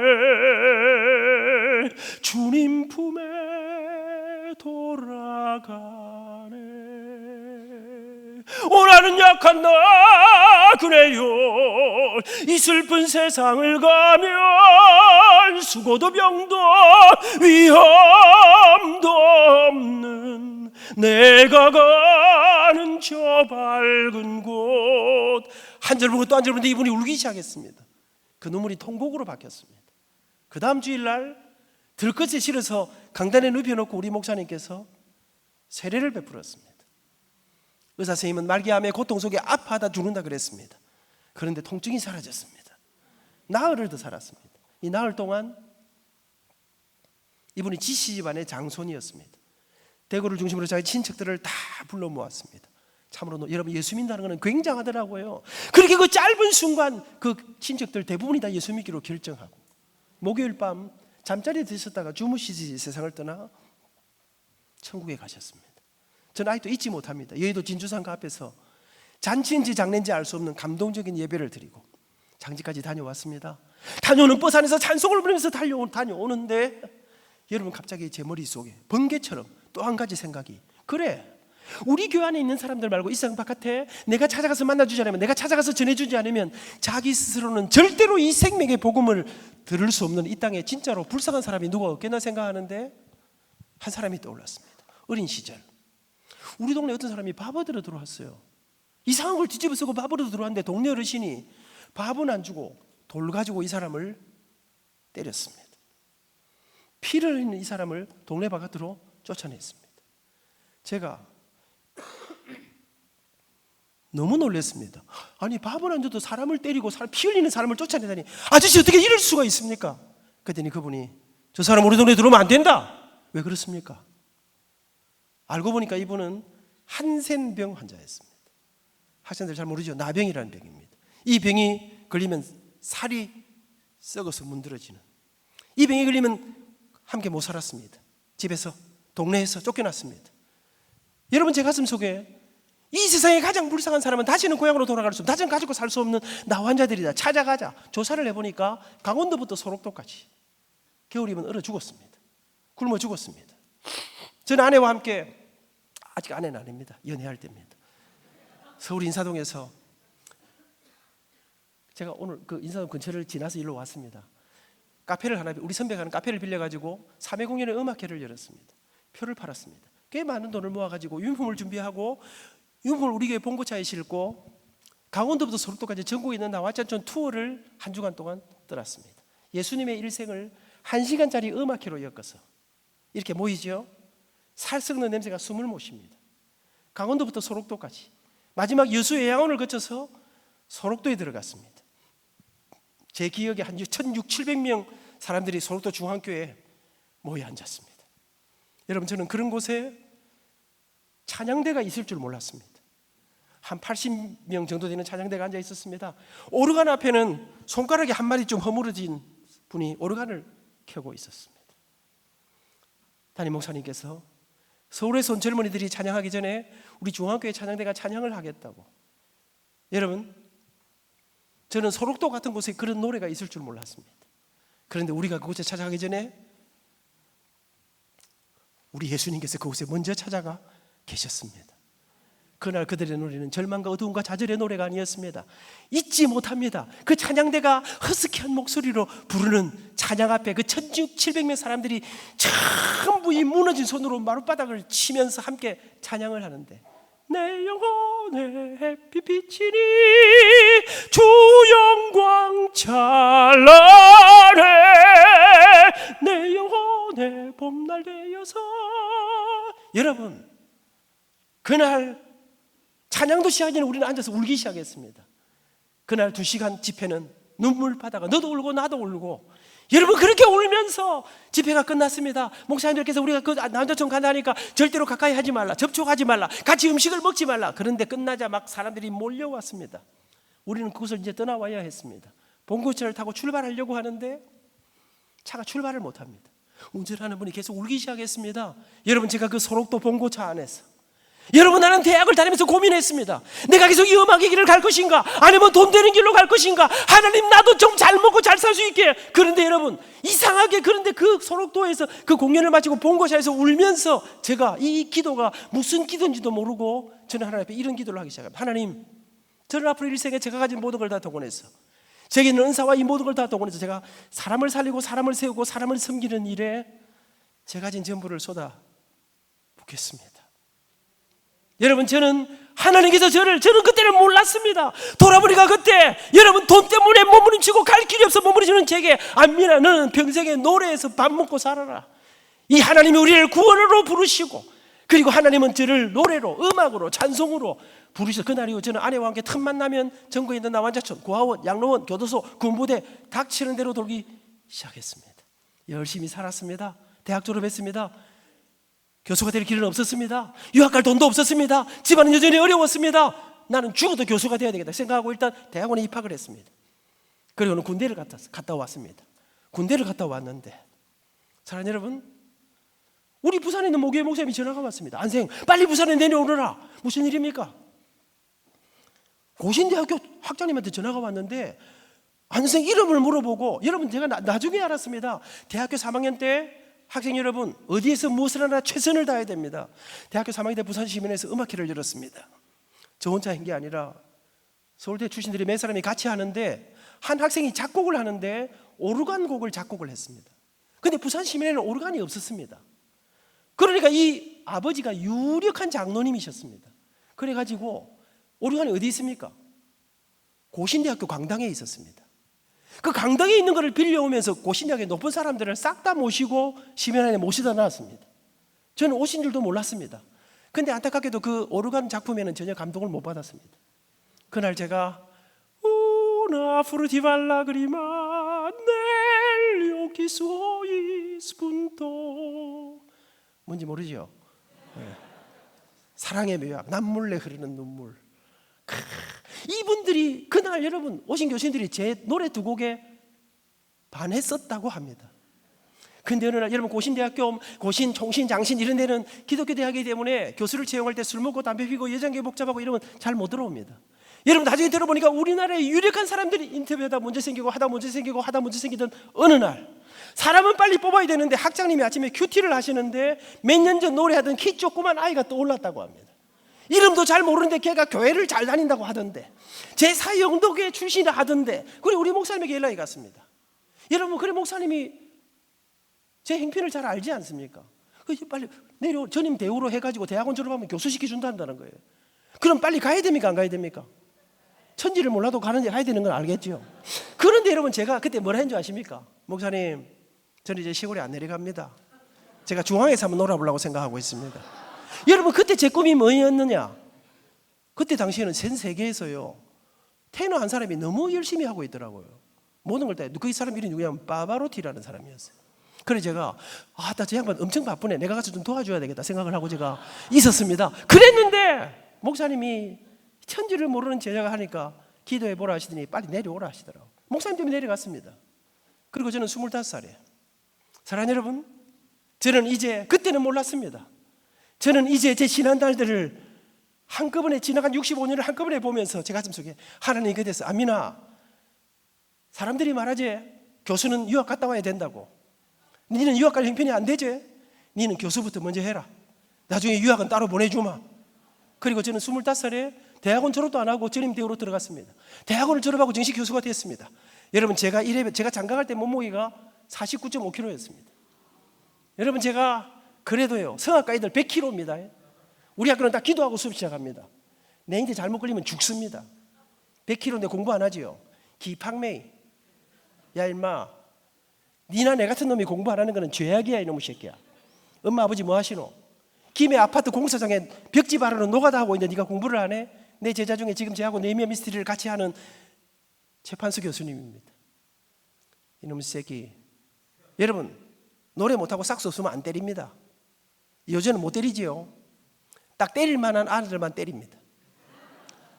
오라는 약한 나 그래요. 이 슬픈 세상을 가면 수고도 병도 위험도 없는 내가 가는 저 밝은 곳. 한 절 보고 또 한 절 보는데 이분이 울기 시작했습니다. 그 눈물이 통곡으로 바뀌었습니다. 그 다음 주일날 들것에 실어서 강단에 눕혀놓고 우리 목사님께서 세례를 베풀었습니다. 의사 선생님은 말기암의 고통 속에 아파하다 죽는다 그랬습니다. 그런데 통증이 사라졌습니다. 나흘을 더 살았습니다. 이 나흘 동안 이분이 지씨 집안의 장손이었습니다. 대구를 중심으로 자기 친척들을 다 불러 모았습니다. 참으로 여러분, 예수 믿는다는 것은 굉장하더라고요. 그렇게 그 짧은 순간 그 친척들 대부분이 다 예수 믿기로 결정하고 목요일 밤 잠자리에 드셨다가 주무시지 세상을 떠나 천국에 가셨습니다. 저는 아직도 잊지 못합니다. 여의도 진주상가 앞에서 잔치인지 장례인지 알 수 없는 감동적인 예배를 드리고 장지까지 다녀왔습니다. 다녀오는 버스 안에서 찬송을 부르면서 다녀오는데 여러분, 갑자기 제 머릿속에 번개처럼 또 한 가지 생각이, 그래, 우리 교회 안에 있는 사람들 말고 이 세상 바깥에 내가 찾아가서 만나주지 않으면, 내가 찾아가서 전해주지 않으면 자기 스스로는 절대로 이 생명의 복음을 들을 수 없는 이 땅에 진짜로 불쌍한 사람이 누가 없겠나 생각하는데 한 사람이 떠올랐습니다. 어린 시절 우리 동네 어떤 사람이 밥얻으러 들어왔어요. 이상한 걸 뒤집어 쓰고 밥얻으러 들어왔는데 동네 어르신이 밥은 안 주고 돌 가지고 이 사람을 때렸습니다. 피를 흘리는 이 사람을 동네 바깥으로 쫓아냈습니다. 제가 너무 놀랐습니다. 아니, 밥은 안 줘도 사람을 때리고 피 흘리는 사람을 쫓아내다니, 아저씨 어떻게 이럴 수가 있습니까? 그랬더니 그분이, 저 사람 우리 동네에 들어오면 안 된다. 왜 그렇습니까? 알고 보니까 이분은 한센병 환자였습니다. 학생들 잘 모르죠? 나병이라는 병입니다. 이 병이 걸리면 살이 썩어서 문드러지는, 이 병이 걸리면 함께 못 살았습니다. 집에서, 동네에서 쫓겨났습니다. 여러분, 제 가슴 속에 이 세상에 가장 불쌍한 사람은 다시는 고향으로 돌아갈 수 없는, 다시는 가지고 살 수 없는 나 환자들이다. 찾아가자. 조사를 해보니까 강원도부터 소록도까지 겨울이면 얼어 죽었습니다. 굶어 죽었습니다. 저는 아내와 함께, 아직 아내는 아닙니다, 연애할 때입니다, 서울 인사동에서, 제가 오늘 그 인사동 근처를 지나서 일로 왔습니다. 카페를 하나, 우리 선배가 하는 카페를 빌려가지고 3회 공연의 음악회를 열었습니다. 표를 팔았습니다. 꽤 많은 돈을 모아가지고 유니폼을 준비하고 유니폼을 우리 교회 봉고차에 싣고 강원도부터 소록도까지 전국에 있는 나와짠촌 투어를 한 주간 동안 떠났습니다. 예수님의 일생을 1시간짜리 음악회로 엮어서 이렇게 모이죠. 살 썩는 냄새가 숨을 못 쉽니다. 강원도부터 소록도까지 마지막 여수 예양원을 거쳐서 소록도에 들어갔습니다. 제 기억에 한 1,600~1,700명 사람들이 소록도 중앙교회에 모여 앉았습니다. 여러분, 저는 그런 곳에 찬양대가 있을 줄 몰랐습니다. 한 80명 정도 되는 찬양대가 앉아 있었습니다. 오르간 앞에는 손가락이 한 마리 좀 허물어진 분이 오르간을 켜고 있었습니다. 담임 목사님께서 서울에서 온 젊은이들이 찬양하기 전에 우리 중앙교회 찬양대가 찬양을 하겠다고. 여러분, 저는 소록도 같은 곳에 그런 노래가 있을 줄 몰랐습니다. 그런데 우리가 그곳에 찾아가기 전에 우리 예수님께서 그곳에 먼저 찾아가 계셨습니다. 그날 그들의 노래는 절망과 어두움과 좌절의 노래가 아니었습니다. 잊지 못합니다. 그 찬양대가 허스키한 목소리로 부르는 찬양 앞에 그 1,600~1,700명 사람들이 전부 이 무너진 손으로 마룻바닥을 치면서 함께 찬양을 하는데, 내 영혼의 햇빛 비치니 주 영광 찬란해, 내 영혼의 봄날 되어서. 여러분, 그날 찬양도 시작하기 전에 우리는 앉아서 울기 시작했습니다. 그날 2시간 집회는 눈물바다가, 너도 울고 나도 울고, 여러분, 그렇게 울면서 집회가 끝났습니다. 목사님들께서 우리가 그 남자촌 간다니까 절대로 가까이 하지 말라, 접촉하지 말라, 같이 음식을 먹지 말라. 그런데 끝나자 막 사람들이 몰려왔습니다. 우리는 그곳을 이제 떠나와야 했습니다. 봉고차를 타고 출발하려고 하는데 차가 출발을 못합니다. 운전하는 분이 계속 울기 시작했습니다. 여러분, 제가 그 소록도 봉고차 안에서 여러분, 나는 대학을 다니면서 고민했습니다. 내가 계속 이 음악의 길을 갈 것인가, 아니면 돈 되는 길로 갈 것인가. 하나님, 나도 좀 잘 먹고 잘 살 수 있게. 그런데 여러분, 이상하게, 그런데 그 소록도에서 그 공연을 마치고 본고사에서 울면서 제가 이 기도가 무슨 기도인지도 모르고 저는 하나님 앞에 이런 기도를 하기 시작합니다. 하나님, 저는 앞으로 일생에 제가 가진 모든 걸 다 동원해서, 제게 있는 은사와 이 모든 걸 다 동원해서 제가 사람을 살리고 사람을 세우고 사람을 섬기는 일에 제가 가진 전부를 쏟아 붓겠습니다. 여러분, 저는 하나님께서 저는 그때는 몰랐습니다. 돌아보니까 그때 여러분, 돈 때문에 몸부림치고 갈 길이 없어 몸부림치는 제게, 안민아, 너는 평생에 노래에서 밥 먹고 살아라. 이 하나님이 우리를 구원으로 부르시고, 그리고 하나님은 저를 노래로, 음악으로, 찬송으로 부르셔서 그날 이후 저는 아내와 함께 틈만 나면 전국에 있는 나완자촌, 고아원, 양로원, 교도소, 군부대 닥치는 대로 돌기 시작했습니다. 열심히 살았습니다. 대학 졸업했습니다. 교수가 될 길은 없었습니다. 유학 갈 돈도 없었습니다. 집안은 여전히 어려웠습니다. 나는 죽어도 교수가 되어야 되겠다 생각하고 일단 대학원에 입학을 했습니다. 그리고는 군대를 갔다 왔습니다. 군대를 갔다 왔는데, 사랑하는 여러분, 우리 부산에 있는 모교회 목사님이 전화가 왔습니다. 안생, 빨리 부산에 내려오너라. 무슨 일입니까? 고신대학교 학장님한테 전화가 왔는데 안생 이름을 물어보고, 여러분, 제가 나중에 알았습니다. 대학교 3학년 때 학생 여러분, 어디에서 무엇을 하나 최선을 다해야 됩니다. 대학교 3학년 때 부산시민회에서 음악회를 열었습니다. 저 혼자 한 게 아니라 서울대 출신들이 몇 사람이 같이 하는데, 한 학생이 작곡을 하는데 오르간 곡을 작곡을 했습니다. 근데 부산시민회는 오르간이 없었습니다. 그러니까 이 아버지가 유력한 장로님이셨습니다. 그래가지고 오르간이 어디 있습니까? 고신대학교 강당에 있었습니다. 그 강당에 있는 것을 빌려오면서 고신대학의 높은 사람들을 싹 다 모시고 시민회에 모시다 놨습니다. 저는 오신 줄도 몰랐습니다. 근데 안타깝게도 그 오르간 작품에는 전혀 감동을 못 받았습니다. 그날 제가 Una fruttivalla grima negli occhi suoi spuntò, 뭔지 모르죠? 네. 사랑의 묘약, 남몰래 흐르는 눈물. 이분들이 그날 여러분 오신 교수님들이 제 노래 두 곡에 반했었다고 합니다. 근데 어느 날 여러분, 고신대학교, 고신, 총신, 장신 이런 데는 기독교 대학이기 때문에 교수를 채용할 때 술 먹고 담배 피고 여장계 복잡하고 이러면 잘 못 들어옵니다. 여러분, 나중에 들어보니까 우리나라의 유력한 사람들이 인터뷰하다 문제 생기고 하다 문제 생기고 하다 문제 생기던 어느 날, 사람은 빨리 뽑아야 되는데 학장님이 아침에 큐티를 하시는데 몇 년 전 노래하던 키 조그만 아이가 떠올랐다고 합니다. 이름도 잘 모르는데 걔가 교회를 잘 다닌다고 하던데, 제 사회 영도교회 출신이라 하던데, 그리고 우리 목사님에게 연락이 갔습니다. 여러분, 그래 목사님이 제 행편을 잘 알지 않습니까? 그래서 빨리 내려 전임 대우로 해가지고 대학원 졸업하면 교수 시켜준다는 거예요. 그럼 빨리 가야 됩니까, 안 가야 됩니까? 천지를 몰라도 가야 되는 건 알겠죠. 그런데 여러분, 제가 그때 뭐라 했는 줄 아십니까? 목사님, 저는 이제 시골에 안 내려갑니다. 제가 중앙에서 한번 놀아보려고 생각하고 있습니다. 여러분, 그때 제 꿈이 뭐였느냐? 그때 당시에는 전 세계에서요, 테너 한 사람이 너무 열심히 하고 있더라고요. 모든 걸 다. 그 사람 이름이 누구냐면 파바로티라는 사람이었어요. 그래서 제가 나 저 양반 엄청 바쁘네, 내가 가서 좀 도와줘야 되겠다 생각을 하고 제가 있었습니다. 그랬는데 목사님이 천지를 모르는 제자가 하니까 기도해보라 하시더니 빨리 내려오라 하시더라고요. 목사님 때문에 내려갔습니다. 그리고 저는 25살이에요. 사랑하는 여러분, 저는 이제, 그때는 몰랐습니다. 저는 이제 제 지난 날들을 한꺼번에, 지나간 65년을 한꺼번에 보면서 제 가슴속에 하나님이 그대서, 아미나, 사람들이 말하지 교수는 유학 갔다 와야 된다고. 니는 유학 갈 형편이 안 되지? 니는 교수부터 먼저 해라. 나중에 유학은 따로 보내주마. 그리고 저는 25살에 대학원 졸업도 안 하고 전임 대우로 들어갔습니다. 대학원을 졸업하고 정식 교수가 됐습니다. 여러분, 제가 장가갈 때 몸무게가 49.5kg였습니다. 여러분, 제가 그래도요, 성악가 애들 100kg입니다. 우리 학교는 다 기도하고 수업 시작합니다. 내인데 잘못 걸리면 죽습니다. 100kg인데 공부 안 하지요. 기팡메이. 야 임마, 니나 내 같은 놈이 공부 안 하는 거는 죄악이야, 이놈의 새끼야. 엄마 아버지 뭐 하시노? 김해 아파트 공사장에 벽지 바르는 노가다 하고 있는데 네가 공부를 안 해? 내 제자 중에 지금 저하고 네이미아 미스터리를 같이 하는 최판수 교수님입니다. 이놈의 새끼. 여러분, 노래 못하고 삭스 없으면 안 때립니다. 요즘은 못 때리지요. 딱 때릴 만한 아들만 때립니다.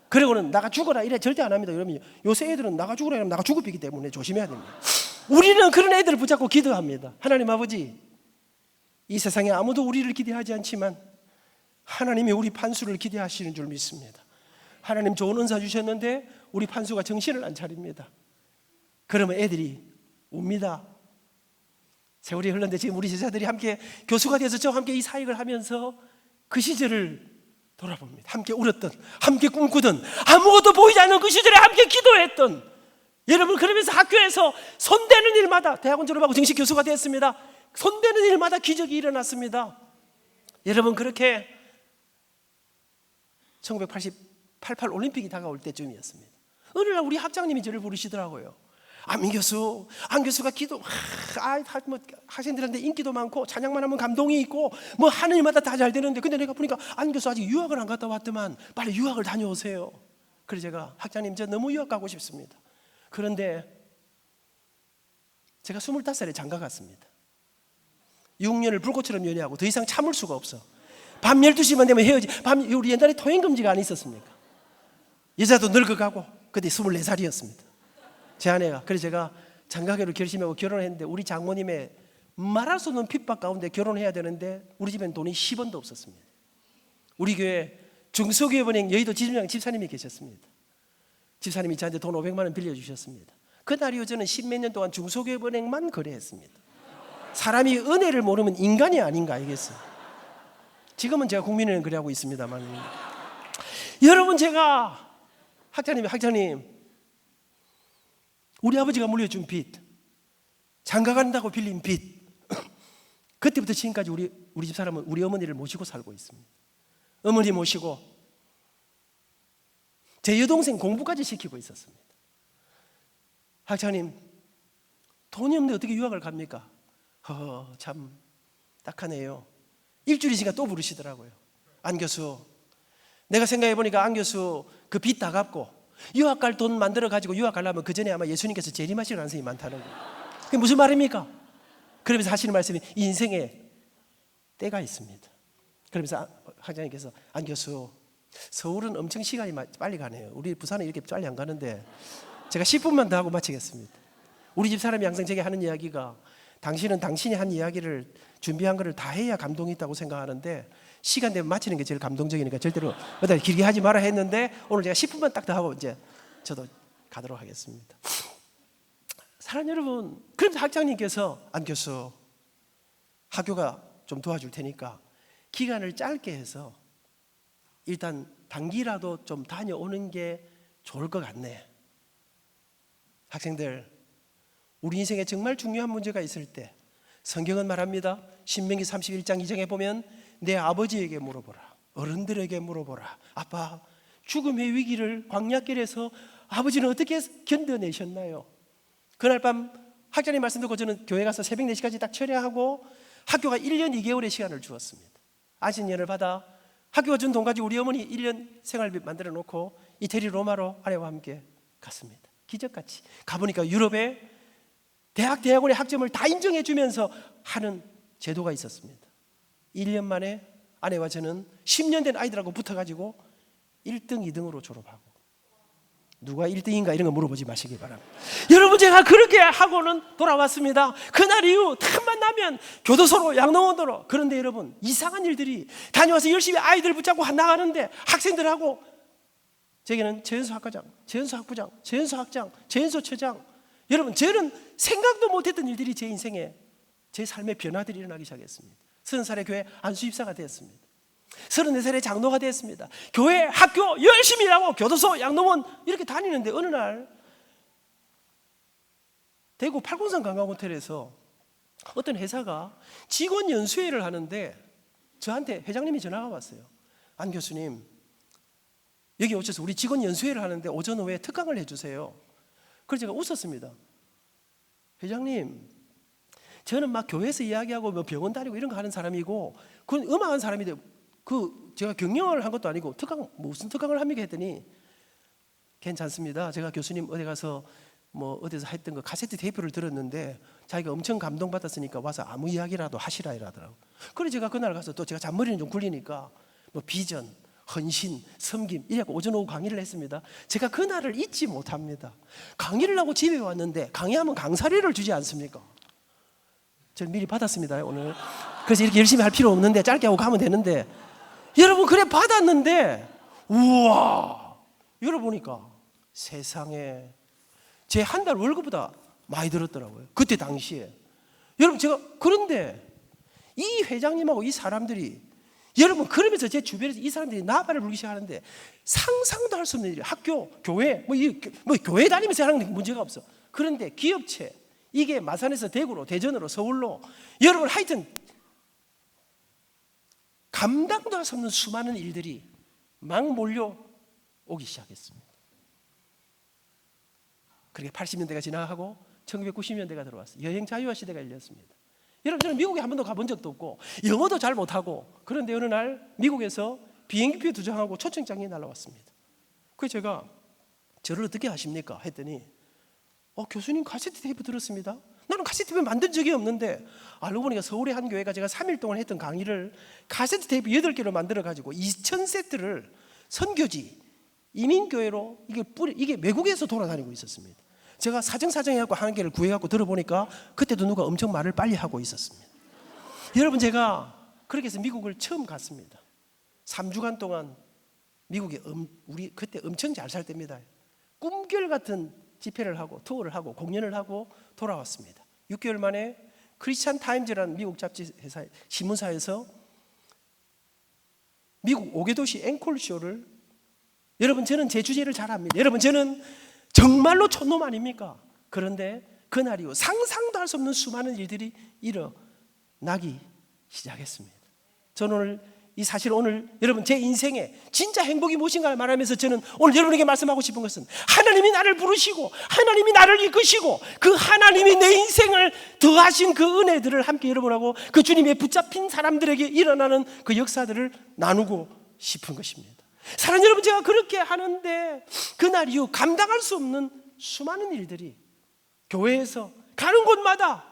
그리고는 나가 죽어라 이래 절대 안 합니다. 여러분, 요새 애들은 나가 죽어라 이러면 나가 죽어비기 때문에 조심해야 됩니다. 우리는 그런 애들을 붙잡고 기도합니다. 하나님 아버지, 이 세상에 아무도 우리를 기대하지 않지만 하나님이 우리 판수를 기대하시는 줄 믿습니다. 하나님 좋은 은사 주셨는데 우리 판수가 정신을 안 차립니다. 그러면 애들이 웁니다. 세월이 흘렀는데 지금 우리 제자들이 함께 교수가 돼서 저와 함께 이 사역을 하면서 그 시절을 돌아봅니다. 함께 울었던, 함께 꿈꾸던, 아무것도 보이지 않는 그 시절에 함께 기도했던 여러분, 그러면서 학교에서 손대는 일마다, 대학원 졸업하고 정식 교수가 됐습니다. 손대는 일마다 기적이 일어났습니다. 여러분, 그렇게 1988 올림픽이 다가올 때쯤이었습니다. 어느 날 우리 학장님이 저를 부르시더라고요. 안 교수가 학생들한테 인기도 많고 찬양만 하면 감동이 있고 뭐 하는 일마다 다 잘 되는데, 근데 내가 보니까 안 교수 아직 유학을 안 갔다 왔더만 빨리 유학을 다녀오세요. 그래서 제가 학장님, 저 너무 유학 가고 싶습니다. 그런데 제가 25살에 장가 갔습니다. 6년을 불꽃처럼 연애하고 더 이상 참을 수가 없어. 밤 12시만 되면 헤어지. 우리 옛날에 통행금지가 안 있었습니까? 여자도 늙어가고. 그때 24살이었습니다 제 아내가. 그래서 제가 장가기로 결심하고 결혼했는데, 우리 장모님의 말할 수 없는 핍박 가운데 결혼해야 되는데 우리 집엔 돈이 10원도 없었습니다. 우리 교회 중소기업은행 여의도 지점장 집사님이 계셨습니다. 집사님이 저한테 돈 500만 원 빌려주셨습니다. 그날 이후 저는 10몇 년 동안 중소기업은행만 거래했습니다. 사람이 은혜를 모르면 인간이 아닌가 알겠어요. 지금은 제가 국민은행 거래하고 있습니다만, 여러분, 제가 학장님, 우리 아버지가 물려준 빚, 장가 간다고 빌린 빚, 그때부터 지금까지 우리 집 사람은 우리 어머니를 모시고 살고 있습니다. 어머니 모시고 제 여동생 공부까지 시키고 있었습니다. 학장님, 돈이 없는데 어떻게 유학을 갑니까? 참 딱하네요. 일주일이 지나가 또 부르시더라고요. 안 교수, 내가 생각해 보니까 안 교수 그 빚 다 갚고 유학 갈 돈 만들어 가지고 유학 가려면 그 전에 아마 예수님께서 재림하실 가능성이 많다는 거예요. 그게 무슨 말입니까? 그러면서 하시는 말씀이 인생에 때가 있습니다. 그러면서 학장님께서, 안 교수, 서울은 엄청 시간이 빨리 가네요. 우리 부산은 이렇게 빨리 안 가는데, 제가 10분만 더 하고 마치겠습니다. 우리 집 사람이 항상 제게 하는 이야기가, 당신은 당신이 한 이야기를 준비한 거를 다 해야 감동이 있다고 생각하는데 시간 되면 마치는 게 제일 감동적이니까 절대로 길게 하지 마라 했는데, 오늘 제가 10분만 딱 더 하고 이제 저도 가도록 하겠습니다. 사랑하는 여러분, 그럼 학장님께서, 안 교수, 학교가 좀 도와줄 테니까 기간을 짧게 해서 일단 단기라도 좀 다녀오는 게 좋을 것 같네. 학생들, 우리 인생에 정말 중요한 문제가 있을 때 성경은 말합니다. 신명기 31장 2장에 보면 내 아버지에게 물어보라, 어른들에게 물어보라. 아빠, 죽음의 위기를 광야길에서 아버지는 어떻게 견뎌내셨나요? 그날 밤 학장님 말씀 듣고 저는 교회 가서 새벽 4시까지 딱 철야하고 학교가 1년 2개월의 시간을 주었습니다. 안식년을 받아 학교가 준 돈 가지고 우리 어머니 1년 생활비 만들어 놓고 이태리 로마로 아내와 함께 갔습니다. 기적같이 가보니까 유럽에 대학원의 학점을 다 인정해 주면서 하는 제도가 있었습니다. 1년 만에 아내와 저는 10년 된 아이들하고 붙어가지고 1등, 2등으로 졸업하고, 누가 1등인가 이런 거 물어보지 마시기 바랍니다. 여러분, 제가 그렇게 하고는 돌아왔습니다. 그날 이후 틈만 나면 교도소로, 양로원으로. 그런데 여러분, 이상한 일들이, 다녀와서 열심히 아이들 붙잡고 나가는데 학생들하고 제게는 재연소 학과장, 재연소 학부장, 재연소 학장, 재연소 처장. 여러분, 저는 생각도 못했던 일들이 제 인생에, 제 삶의 변화들이 일어나기 시작했습니다. 30살에 교회 안수집사가 되었습니다. 34살에 장로가 되었습니다. 교회, 학교 열심히 일하고 교도소, 양로원 이렇게 다니는데, 어느 날 대구 팔공산 관광호텔에서 어떤 회사가 직원 연수회를 하는데 저한테 회장님이 전화가 왔어요. 안 교수님, 여기 오셔서 우리 직원 연수회를 하는데 오전 오후에 특강을 해주세요. 그래서 제가 웃었습니다. 회장님, 저는 막 교회에서 이야기하고 뭐 병원 다니고 이런 거 하는 사람이고, 그건 음악하는 사람인데, 제가 경영을 한 것도 아니고 무슨 특강을 합니까 했더니, 괜찮습니다. 제가 교수님 어디 가서 뭐 어디서 했던 거 카세트 테이프를 들었는데 자기가 엄청 감동받았으니까 와서 아무 이야기라도 하시라 이러더라고요. 그래서 제가 그날 가서, 또 제가 잔머리는 좀 굴리니까 뭐 비전, 헌신, 섬김 이래고 오전 오후 강의를 했습니다. 제가 그날을 잊지 못합니다. 강의를 하고 집에 왔는데, 강의하면 강사료를 주지 않습니까? 저는 미리 받았습니다 오늘. 그래서 이렇게 열심히 할 필요 없는데 짧게 하고 가면 되는데, 여러분 그래 받았는데 우와 열어보니까 세상에 제 한 달 월급보다 많이 들었더라고요. 그때 당시에. 여러분 제가 그런데 이 회장님하고 이 사람들이 여러분 그러면서 제 주변에서 이 사람들이 나발을 불기 시작하는데 상상도 할 수 없는 일이 학교, 교회 뭐 교회 다니면서 하는 게 문제가 없어. 그런데 기업체 이게 마산에서 대구로 대전으로 서울로 여러분 하여튼 감당도 할 수 없는 수많은 일들이 막 몰려오기 시작했습니다. 그렇게 80년대가 지나가고 1990년대가 들어왔어요. 여행 자유화 시대가 열렸습니다. 여러분 저는 미국에 한 번도 가본 적도 없고 영어도 잘 못하고 그런데 어느 날 미국에서 비행기표 2장하고 초청장이 날라왔습니다. 그래서 제가 저를 어떻게 아십니까? 했더니 교수님 카세트 테이프 들었습니다. 나는 카세트 테이프 만든 적이 없는데 알고 보니까 서울의 한 교회가 제가 3일 동안 했던 강의를 카세트 테이프 8개로 만들어가지고 2000세트를 선교지 이민교회로 이게 외국에서 돌아다니고 있었습니다. 제가 사정사정해갖고 한 개를 구해갖고 들어보니까 그때도 누가 엄청 말을 빨리 하고 있었습니다. 여러분 제가 그렇게 해서 미국을 처음 갔습니다. 3주간 동안 미국에 우리 그때 엄청 잘 살 때입니다. 꿈결 같은 집회를 하고 투어를 하고 공연을 하고 돌아왔습니다. 6개월 만에 크리스찬 타임즈라는 미국 잡지 회사 신문사에서 미국 5개 도시 앵콜 쇼를 여러분 저는 제 주제를 잘 압니다. 여러분 저는 정말로 촌놈 아닙니까? 그런데 그날 이후 상상도 할 수 없는 수많은 일들이 일어나기 시작했습니다. 저는 이 사실 오늘 여러분 제 인생에 진짜 행복이 무엇인가를 말하면서 저는 오늘 여러분에게 말씀하고 싶은 것은 하나님이 나를 부르시고 하나님이 나를 이끄시고 그 하나님이 내 인생을 더하신 그 은혜들을 함께 여러분하고 그 주님의 붙잡힌 사람들에게 일어나는 그 역사들을 나누고 싶은 것입니다. 사랑하는 여러분 제가 그렇게 하는데 그날 이후 감당할 수 없는 수많은 일들이 교회에서 가는 곳마다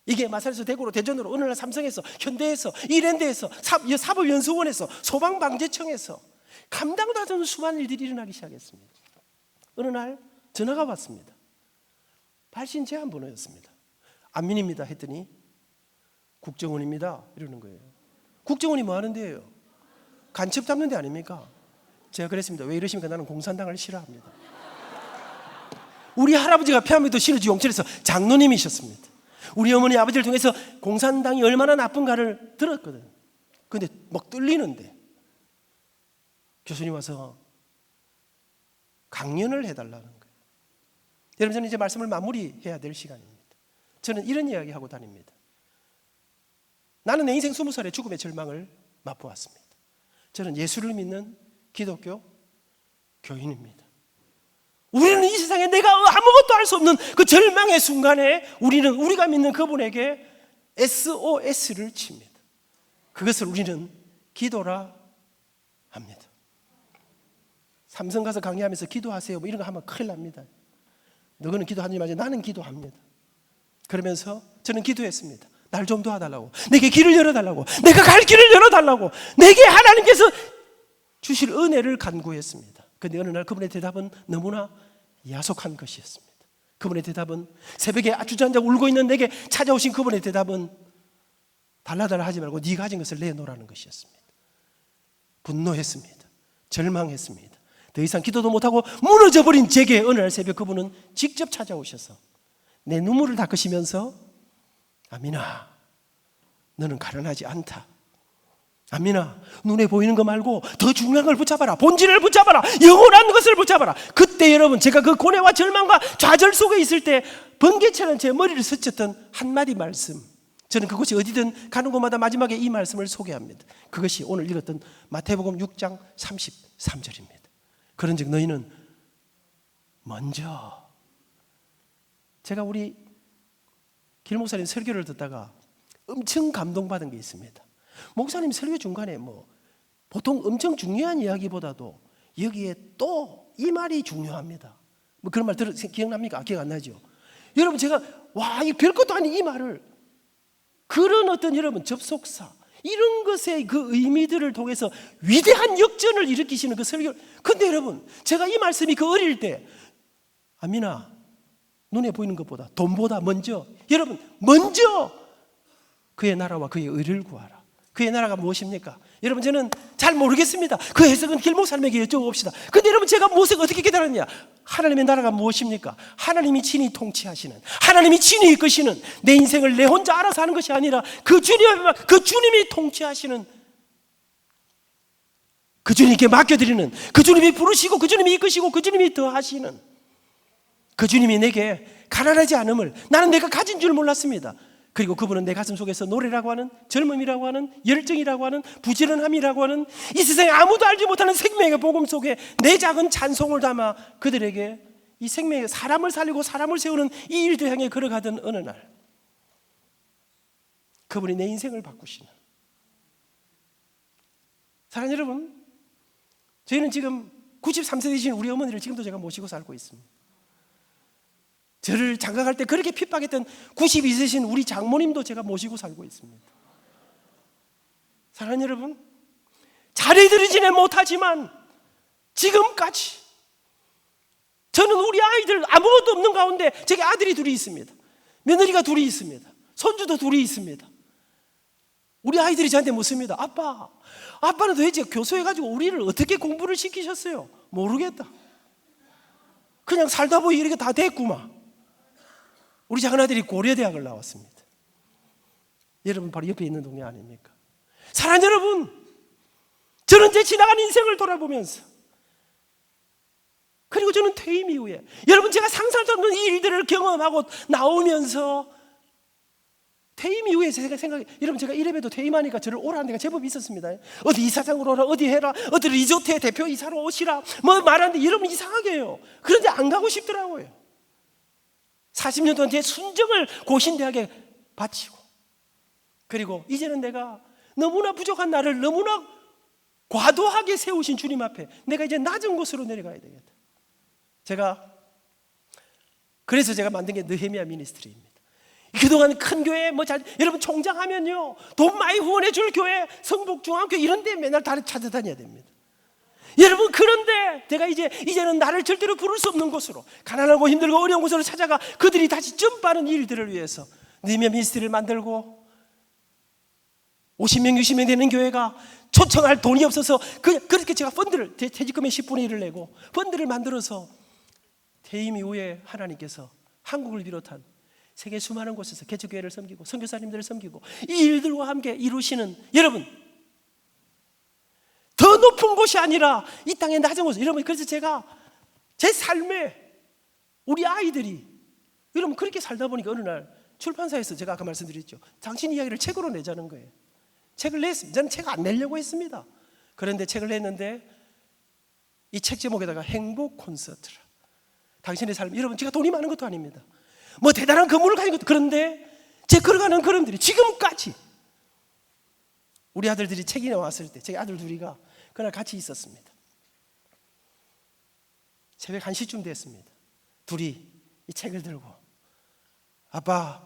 이게 마산에서 대구로 대전으로 어느 날 삼성에서 현대에서 이랜드에서 사법연수원에서 소방방재청에서 감당도 하지 않는 수많은 일들이 일어나기 시작했습니다. 어느 날 전화가 왔습니다. 발신 제한 번호였습니다. 안민입니다 했더니 국정원입니다 이러는 거예요. 국정원이 뭐 하는 데예요? 간첩 잡는 데 아닙니까? 제가 그랬습니다. 왜 이러십니까? 나는 공산당을 싫어합니다. 우리 할아버지가 피아미도 실어주 용천에서 장로님이셨습니다. 우리 어머니 아버지를 통해서 공산당이 얼마나 나쁜가를 들었거든. 근데 막 떨리는데 교수님 와서 강연을 해달라는 거예요. 여러분 저는 이제 말씀을 마무리해야 될 시간입니다. 저는 이런 이야기 하고 다닙니다. 나는 내 인생 20살의 죽음의 절망을 맛보았습니다. 저는 예수를 믿는 기독교 교인입니다. 우리는 이 세상에 내가 아무것도 할 수 없는 그 절망의 순간에 우리가 믿는 그분에게 SOS를 칩니다. 그것을 우리는 기도라 합니다. 삼성 가서 강의하면서 기도하세요 뭐 이런 거 하면 큰일 납니다. 너는 기도하지 마지 나는 기도합니다. 그러면서 저는 기도했습니다. 날 좀 도와달라고, 내게 길을 열어달라고, 내가 갈 길을 열어달라고, 내게 하나님께서 주실 은혜를 간구했습니다. 그런데 어느 날 그분의 대답은 너무나 야속한 것이었습니다. 그분의 대답은 새벽에 주저앉아 울고 있는 내게 찾아오신 그분의 대답은 달라달라 하지 말고 네 가진 것을 내놓으라는 것이었습니다. 분노했습니다. 절망했습니다. 더 이상 기도도 못하고 무너져버린 제게 어느 날 새벽 그분은 직접 찾아오셔서 내 눈물을 닦으시면서 아미나 너는 가난하지 않다. 아미나 눈에 보이는 거 말고 더 중요한 걸 붙잡아라. 본질을 붙잡아라. 영원한 것을 붙잡아라. 그때 여러분 제가 그 고뇌와 절망과 좌절 속에 있을 때 번개처럼 제 머리를 스쳤던 한마디 말씀, 저는 그것이 어디든 가는 곳마다 마지막에 이 말씀을 소개합니다. 그것이 오늘 읽었던 마태복음 6장 33절입니다. 그런즉 너희는 먼저, 제가 우리 길 목사님 설교를 듣다가 엄청 감동받은 게 있습니다. 목사님 설교 중간에 보통 엄청 중요한 이야기보다도 여기에 또 이 말이 중요합니다. 그런 말 기억납니까? 기억 안 나죠? 여러분 제가 이 별것도 아닌 이 말을 그런 어떤 여러분 접속사 이런 것의 그 의미들을 통해서 위대한 역전을 일으키시는 그 설교. 근데 여러분 제가 이 말씀이 그 어릴 때 아미나 눈에 보이는 것보다 돈보다 먼저, 여러분 먼저 그의 나라와 그의 의를 구하라. 그의 나라가 무엇입니까? 여러분, 저는 잘 모르겠습니다. 그 해석은 길 목사님에게 여쭤봅시다. 근데 여러분, 제가 무엇을 어떻게 깨달았냐? 하나님의 나라가 무엇입니까? 하나님이 친히 통치하시는, 하나님이 친히 이끄시는, 내 인생을 내 혼자 알아서 하는 것이 아니라 그 주님이 통치하시는, 그 주님께 맡겨드리는, 그 주님이 부르시고 그 주님이 이끄시고 그 주님이 더하시는, 그 주님이 내게 가난하지 않음을 나는 내가 가진 줄 몰랐습니다. 그리고 그분은 내 가슴 속에서 노래라고 하는, 젊음이라고 하는, 열정이라고 하는, 부지런함이라고 하는, 이 세상에 아무도 알지 못하는 생명의 복음 속에 내 작은 찬송을 담아 그들에게 이 생명의, 사람을 살리고 사람을 세우는 이 일도 향해 걸어가던 어느 날, 그분이 내 인생을 바꾸시는. 사랑하는 여러분, 저희는 지금 93세 되신 우리 어머니를 지금도 제가 모시고 살고 있습니다. 저를 장가갈 때 그렇게 핍박했던 92세신 우리 장모님도 제가 모시고 살고 있습니다. 사랑하는 여러분, 잘해드리지는 못하지만 지금까지 저는 우리 아이들 아무것도 없는 가운데, 제게 아들이 둘이 있습니다. 며느리가 둘이 있습니다. 손주도 둘이 있습니다. 우리 아이들이 저한테 묻습니다. 아빠는 도대체 교수해가지고 우리를 어떻게 공부를 시키셨어요? 모르겠다. 그냥 살다 보니 이렇게 다 됐구만. 우리 작은아들이 고려대학을 나왔습니다. 여러분, 바로 옆에 있는 동네 아닙니까? 사랑하는 여러분, 저는 제 지나간 인생을 돌아보면서, 그리고 저는 퇴임 이후에, 여러분, 제가 상상도 없는 이 일들을 경험하고 나오면서 퇴임 이후에 제가 생각해, 여러분, 제가 이래봬도 퇴임하니까 저를 오라는 데가 제법 있었습니다. 어디 이사장으로 오라, 어디 해라, 어디 리조트에 대표 이사로 오시라, 뭐 말하는데 여러분 이상하게 해요. 그런데 안 가고 싶더라고요. 40년 동안 제 순정을 고신대학에 바치고, 그리고 이제는 내가 너무나 부족한 나를 너무나 과도하게 세우신 주님 앞에 내가 이제 낮은 곳으로 내려가야 되겠다. 그래서 제가 만든 게 느헤미야 미니스트리입니다. 그동안 큰 교회 여러분 총장하면요, 돈 많이 후원해 줄 교회, 성북중앙교회 이런 데 맨날 다리 찾아다녀야 됩니다. 여러분, 그런데 제가 이제는 나를 절대로 부를 수 없는 곳으로, 가난하고 힘들고 어려운 곳으로 찾아가 그들이 다시 점프하는 일들을 위해서 느헤미야 미니스트리를 만들고, 50명 60명 되는 교회가 초청할 돈이 없어서 그렇게 제가 펀드를, 퇴직금의 10분의 1을 내고 펀드를 만들어서 퇴임 이후에 하나님께서 한국을 비롯한 세계 수많은 곳에서 개척교회를 섬기고 선교사님들을 섬기고 이 일들과 함께 이루시는, 여러분, 더 높은 곳이 아니라 이 땅의 낮은 곳. 여러분, 그래서 제가 제 삶에 우리 아이들이, 여러분, 그렇게 살다 보니까 어느 날 출판사에서 제가 아까 말씀드렸죠, 당신 이야기를 책으로 내자는 거예요. 책을 냈습니다. 저는 책 안 내려고 했습니다. 그런데 책을 냈는데 이 책 제목에다가 행복 콘서트라, 당신의 삶. 여러분, 제가 돈이 많은 것도 아닙니다. 뭐 대단한 건물을 가진 것도, 그런데 제 걸어가는 걸음들이 지금까지, 우리 아들들이 책이 나왔을 때 제 아들 둘이가 그날 같이 있었습니다. 새벽 1시쯤 됐습니다. 둘이 이 책을 들고, 아빠,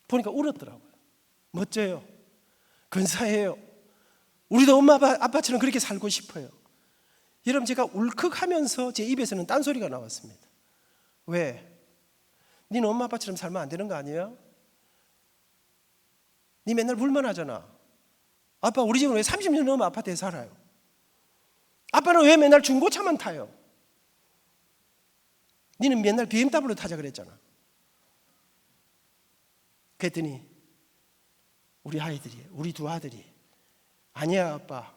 보니까 울었더라고요. 멋져요. 근사해요. 우리도 엄마 아빠처럼 그렇게 살고 싶어요. 여러분, 제가 울컥하면서 제 입에서는 딴소리가 나왔습니다. 왜? 니는 엄마 아빠처럼 살면 안 되는 거 아니야? 니 맨날 불만하잖아. 아빠, 우리 집은 왜 30년 넘으면 아파트에 살아요? 아빠는 왜 맨날 중고차만 타요? 니는 맨날 BMW 타자 그랬잖아. 그랬더니 우리 두 아들이, 아니야 아빠,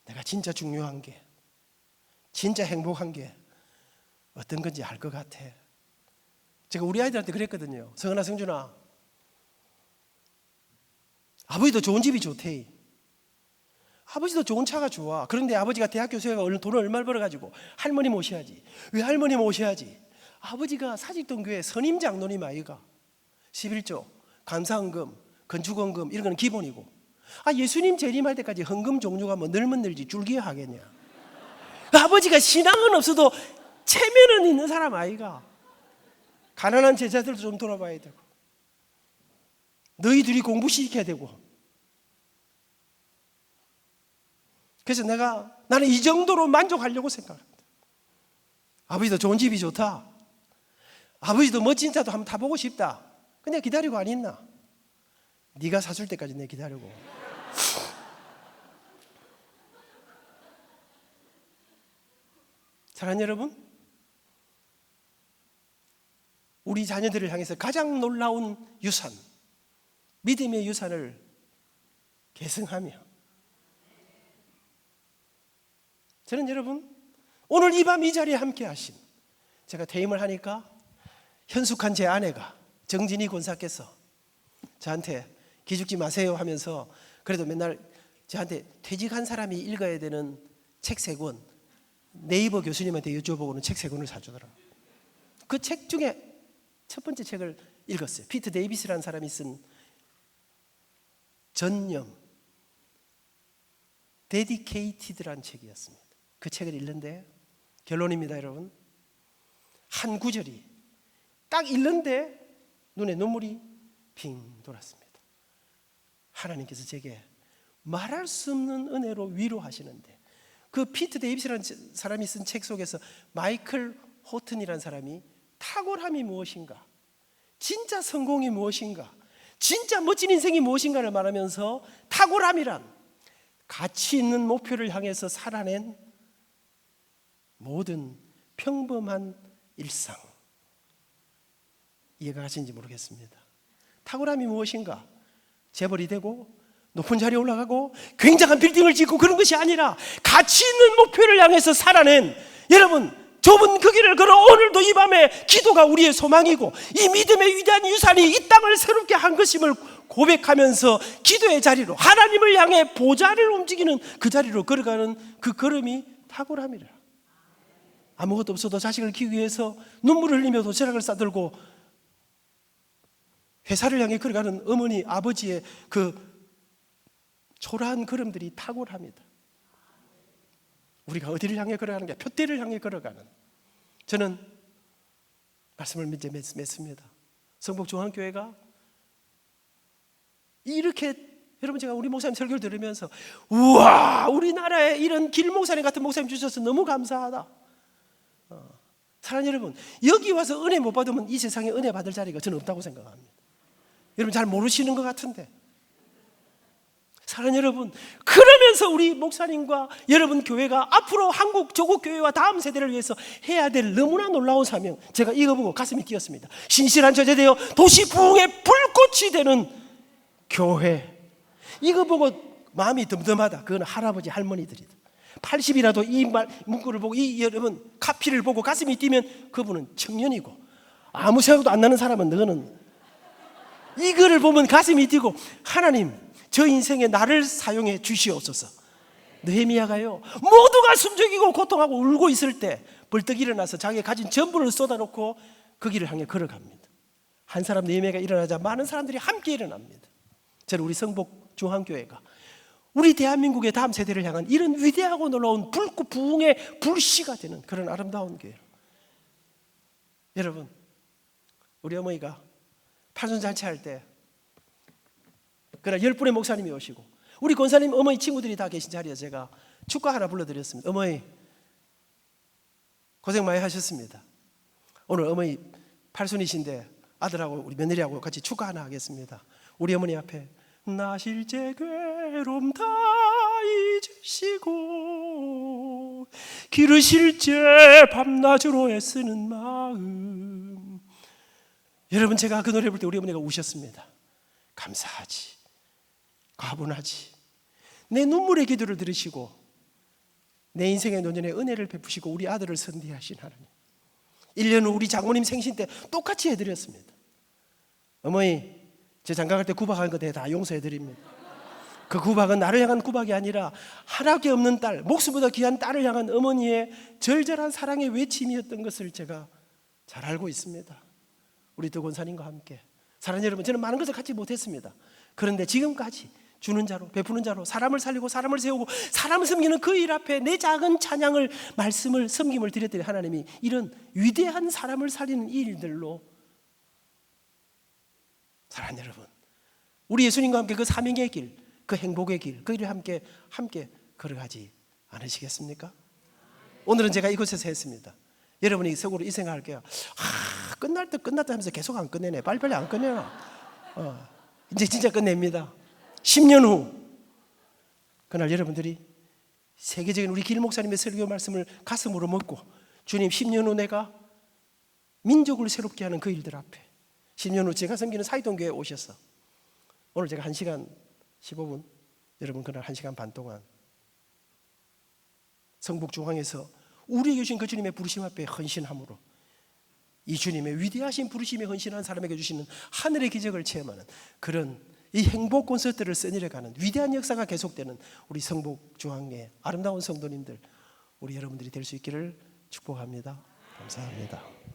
내가 진짜 중요한 게, 진짜 행복한 게 어떤 건지 알 것 같아. 제가 우리 아이들한테 그랬거든요. 성은아, 성준아, 아버지도 좋은 집이 좋대. 아버지도 좋은 차가 좋아. 그런데 아버지가 대학 교수회가 돈을 얼마를 벌어가지고 할머니 모셔야지. 왜 할머니 모셔야지? 아버지가 사직동 교회 선임 장로님 아이가 11조, 감사헌금, 건축헌금 이런 건 기본이고, 예수님 재림할 때까지 헌금 종류가 뭐 늘면 늘지 줄기야 하겠냐. 아버지가 신앙은 없어도 체면은 있는 사람 아이가. 가난한 제자들도 좀 돌아봐야 되고, 너희 둘이 공부시켜야 되고. 그래서 나는 이 정도로 만족하려고 생각합니다. 아버지도 좋은 집이 좋다, 아버지도 멋진 차도 한번 타보고 싶다. 근데 기다리고 안 있나? 네가 사줄 때까지 내 기다리고. 사랑하는 여러분, 우리 자녀들을 향해서 가장 놀라운 유산, 믿음의 유산을 계승하며, 저는 여러분 오늘 이 밤 이 자리에 함께 하신, 제가 퇴임을 하니까 현숙한 제 아내가 정진희 권사께서 저한테 기죽지 마세요 하면서 그래도 맨날 저한테 퇴직한 사람이 읽어야 되는 책 3권, 네이버 교수님한테 여쭤보고는 책 3권을 사주더라고요. 그 책 중에 첫 번째 책을 읽었어요. 피터 데이비스라는 사람이 쓴 전념, 데디케이티드라는 책이었습니다. 그 책을 읽는데 결론입니다, 여러분. 한 구절이 딱 읽는데 눈에 눈물이 빙 돌았습니다. 하나님께서 제게 말할 수 없는 은혜로 위로하시는데, 그 피터 데이비스라는 사람이 쓴 책 속에서 마이클 호튼이라는 사람이 탁월함이 무엇인가, 진짜 성공이 무엇인가, 진짜 멋진 인생이 무엇인가를 말하면서 탁월함이란 가치 있는 목표를 향해서 살아낸 모든 평범한 일상, 이해가 가시는지 모르겠습니다. 탁월함이 무엇인가, 재벌이 되고 높은 자리에 올라가고 굉장한 빌딩을 짓고 그런 것이 아니라 가치 있는 목표를 향해서 살아낸, 여러분 좁은 그 길을 걸어 오늘도 이 밤에 기도가 우리의 소망이고 이 믿음의 위대한 유산이 이 땅을 새롭게 한 것임을 고백하면서 기도의 자리로, 하나님을 향해 보좌를 움직이는 그 자리로 걸어가는 그 걸음이 탁월함이라. 아무것도 없어도 자식을 키우기 위해서 눈물을 흘리며 도시락을 싸들고 회사를 향해 걸어가는 어머니, 아버지의 그 초라한 걸음들이 탁월합니다. 우리가 어디를 향해 걸어가는 게, 표대를 향해 걸어가는, 저는 말씀을 이제 맺습니다. 성북중앙교회가 이렇게, 여러분 제가 우리 목사님 설교를 들으면서 우와, 우리나라에 이런 길 목사님 같은 목사님 주셔서 너무 감사하다. 사랑하는 여러분, 여기 와서 은혜 못 받으면 이 세상에 은혜 받을 자리가 저는 없다고 생각합니다. 여러분 잘 모르시는 것 같은데, 사랑하는 여러분, 그러면서 우리 목사님과 여러분 교회가 앞으로 한국 조국 교회와 다음 세대를 위해서 해야 될 너무나 놀라운 사명, 제가 이거 보고 가슴이 뛰었습니다. 신실한 저제되어 도시 부흥의 불꽃이 되는 교회. 이거 보고 마음이 덤덤하다. 그건 할아버지 할머니들이다. 80이라도 이 문구를 보고, 이 여러분 카피를 보고 가슴이 뛰면 그분은 청년이고, 아무 생각도 안 나는 사람은 너는, 이거를 보면 가슴이 뛰고, 하나님 저 인생에 나를 사용해 주시옵소서. 느헤미야가요, 모두가 숨죽이고 고통하고 울고 있을 때 벌떡 일어나서 자기가 가진 전부를 쏟아놓고 그 길을 향해 걸어갑니다. 한 사람 느헤미야가 일어나자 많은 사람들이 함께 일어납니다. 저는 우리 성북 중앙교회가 우리 대한민국의 다음 세대를 향한 이런 위대하고 놀라운 불꽃 부흥의 불씨가 되는 그런 아름다운 교회. 여러분, 우리 어머니가 팔순잔치할 때 그날 10분의 목사님이 오시고 우리 권사님 어머니 친구들이 다 계신 자리에 제가 축가 하나 불러드렸습니다. 어머니 고생 많이 하셨습니다. 오늘 어머니 팔순이신데 아들하고 우리 며느리하고 같이 축가 하나 하겠습니다. 우리 어머니 앞에 나실제 괴로움 다 잊으시고 기르실 제 밤낮으로 애쓰는 마음. 여러분, 제가 그 노래 부를 때 우리 어머니가 우셨습니다. 감사하지, 가분하지. 내 눈물의 기도를 들으시고 내 인생의 노년에 은혜를 베푸시고 우리 아들을 선대하신 하나님, 1년 후 우리 장모님 생신 때 똑같이 해드렸습니다. 어머니, 제 장가갈 때 구박한 거 다 용서해드립니다. 그 구박은 나를 향한 구박이 아니라 하나밖에 없는 딸, 목숨보다 귀한 딸을 향한 어머니의 절절한 사랑의 외침이었던 것을 제가 잘 알고 있습니다. 우리 두 권사님과 함께. 사랑하는 여러분, 저는 많은 것을 갖지 못했습니다. 그런데 지금까지 주는 자로, 베푸는 자로, 사람을 살리고 사람을 세우고 사람을 섬기는 그 일 앞에 내 작은 찬양을, 말씀을, 섬김을 드렸더니 하나님이 이런 위대한 사람을 살리는 이 일들로, 사랑하는 여러분, 우리 예수님과 함께 그 사명의 길, 그 행복의 길, 그 길을 함께 걸어가지 않으시겠습니까? 오늘은 제가 이곳에서 했습니다. 여러분이 속으로 이 생각할게요. 끝날 때 끝났다 하면서 계속 안 끝내네. 빨리빨리 안 끝내나. 이제 진짜 끝냅니다. 10년 후 그날 여러분들이 세계적인 우리 길 목사님의 설교 말씀을 가슴으로 먹고 주님 10년 후 내가 민족을 새롭게 하는 그 일들 앞에 10년 후 제가 섬기는 사이동교회에 오셔서 오늘 제가 1시간 15분 여러분 그날 1시간 반 동안 성북중앙에서 우리에게 주신 그 주님의 부르심 앞에 헌신함으로 이 주님의 위대하신 부르심에 헌신한 사람에게 주시는 하늘의 기적을 체험하는 그런 이 행복 콘서트를 써내려가는 위대한 역사가 계속되는 우리 성북중앙의 아름다운 성도님들 우리 여러분들이 될 수 있기를 축복합니다. 감사합니다.